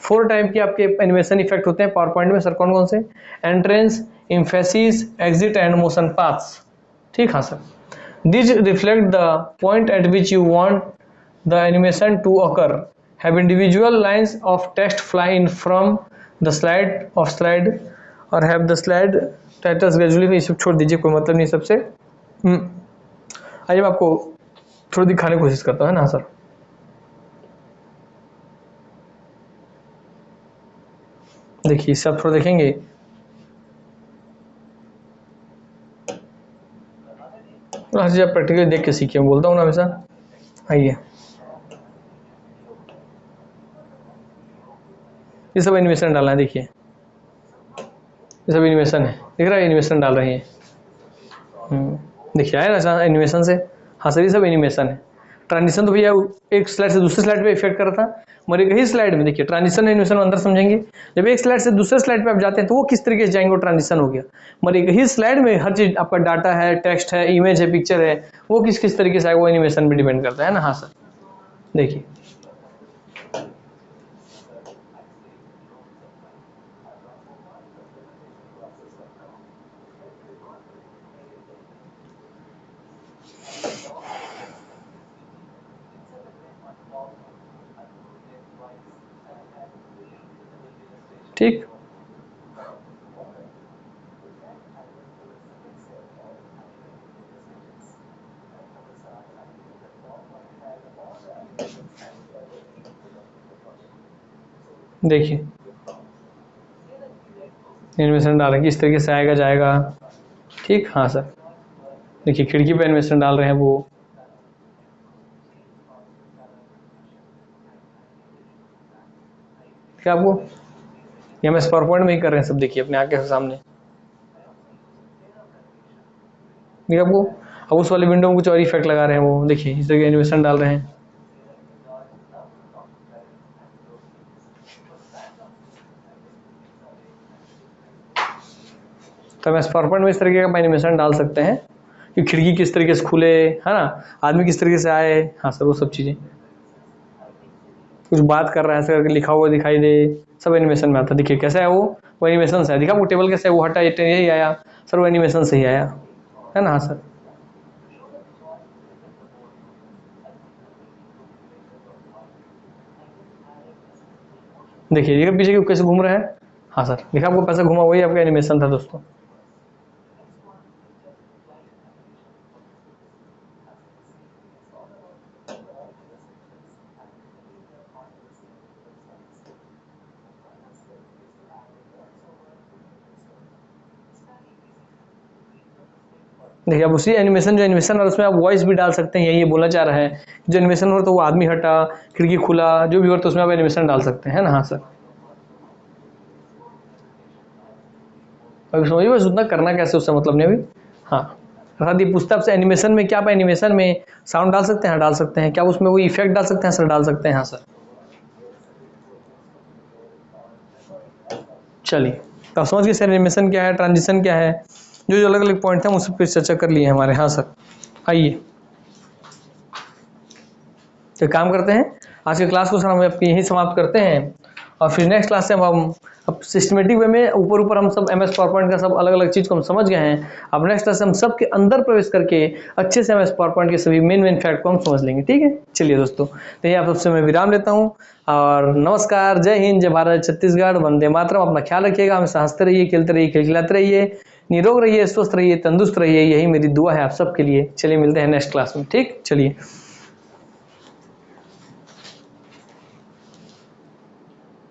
4 टाइप के आपके एनिमेशन इफेक्ट होते हैं पावर पॉइंट में सर, कौन कौन से? Entrance, emphasis, exit and motion paths. ठीक, हाँ sir, these reflect the point at which you want the animation to occur, have individual lines of text fly in from the slide or have the slide titles gradually। ये सब छोड़ दीजिए, कोई मतलब नहीं सबसे। आइए मैं आपको थोड़ा दिखाने की कोशिश करता हूँ, है ना सर? देखिए इससे आप थोड़ा देखेंगे, हर चीज़ आप प्रैक्टिकली देख के सीखिए, मैं बोलता हूँ ना हमेशा। आइए, ये सब एनिमेशन डालना है, देखिए ये सब एनिमेशन है, दिख रहा है? एनिमेशन डाल रहे हैं। देखिए आया ना एनिमेशन से? हाँ सर, ये सब एनिमेशन है। ट्रांजिशन तो भैया एक स्लाइड से दूसरे स्लाइड पे इफेक्ट कर रहा था, मगर एक ही स्लाइड में देखिए ट्रांजिशन एनिमेशन अंदर समझेंगे। जब एक स्लाइड से दूसरे स्लाइड पे आप जाते हैं तो वो किस तरीके से जाएंगे, वो ट्रांजिशन हो गया। मगर एक ही स्लाइड में हर चीज आपका डाटा है, टेक्स्ट है, इमेज है, पिक्चर है, वो किस किस तरीके से आएगा वो एनिमेशन पे डिपेंड करता है ना? हाँ सर, देखिए ठीक, देखिए एनिमेशन डाल रहे हैं, किस तरीके से आएगा जाएगा। ठीक, हाँ सर, देखिए खिड़की पे एनिमेशन डाल रहे हैं वो। क्या आपको ये हम पावर पॉइंट में ही कर रहे हैं सब, देखिए अपने आंखें के सामने। देखिए आपको अब उस वाले विंडो में कुछ और इफेक्ट लगा रहे हैं वो, देखिए इस तरीके एनिमेशन डाल रहे हैं। तो हम इस पावर पॉइंट में इस तरीके का एनिमेशन डाल सकते हैं कि खिड़की किस तरीके से खुले, है ना, आदमी किस तरीके से आए। हाँ सर, वो सब चीज़ें, कुछ बात कर रहा है ऐसे करके लिखा हुआ दिखाई दे, सब एनिमेशन में आता है। देखिए कैसा है वो एनिमेशन से है। दिखा वो टेबल कैसे है, वो हटा यही आया सर, वो एनिमेशन से ही आया, है ना? हाँ सर, देखिए ये पीछे कैसे घूम रहा है। हाँ सर, देखा आपको पैसा घुमा, वही आपका एनिमेशन था दोस्तों। देखिए अब उसी एनिमेशन जो एनिमेशन और उसमें आप वॉइस भी डाल सकते हैं, यही ये बोलना चाह रहा है। जो एनिमेशन हो तो वो आदमी हटा, खिड़की खुला, जो भी हो तो उसमें आप एनिमेशन डाल सकते हैं ना। हाँ सर, अभी समझिए बस उतना करना कैसे उससे मतलब नहीं अभी। हाँ, अर्थात ये पूछता है आपसे एनिमेशन में क्या आप एनिमेशन में साउंड डाल सकते हैं? हाँ डाल सकते हैं। क्या उसमें कोई इफेक्ट डाल सकते हैं? सर डाल सकते हैं। हाँ सर। चलिए, तो आप समझ गए सर एनिमेशन क्या है, ट्रांजिशन क्या है, जो जो अलग अलग पॉइंट थे हम उस पर चर्चा कर लिए हमारे। हाँ सर, आइए तो काम करते हैं आज के क्लास को सर हम आपकी यहीं समाप्त करते हैं, और फिर नेक्स्ट क्लास से हम अब सिस्टमेटिक वे में ऊपर ऊपर हम सब MS पावर पॉइंट का सब अलग अलग चीज़ को हम समझ गए हैं। अब नेक्स्ट क्लास से हम सब के अंदर प्रवेश करके अच्छे से MS पावर पॉइंट के सभी मेन फैक्ट को हम समझ लेंगे। ठीक है, चलिए दोस्तों, तो ये आप सबसे मैं विराम लेता हूँ और नमस्कार, जय हिंद, जय भारत, छत्तीसगढ़, वंदे मातरम। अपना ख्याल रखिएगा, हमेशा हंसते रहिए, खेलते रहिए, खिलखिलाते रहिए, निरोग रहिए, स्वस्थ रहिए, तंदुरुस्त रहिए, यही मेरी दुआ है आप सबके लिए। चलिए मिलते हैं नेक्स्ट क्लास में। ठीक, चलिए।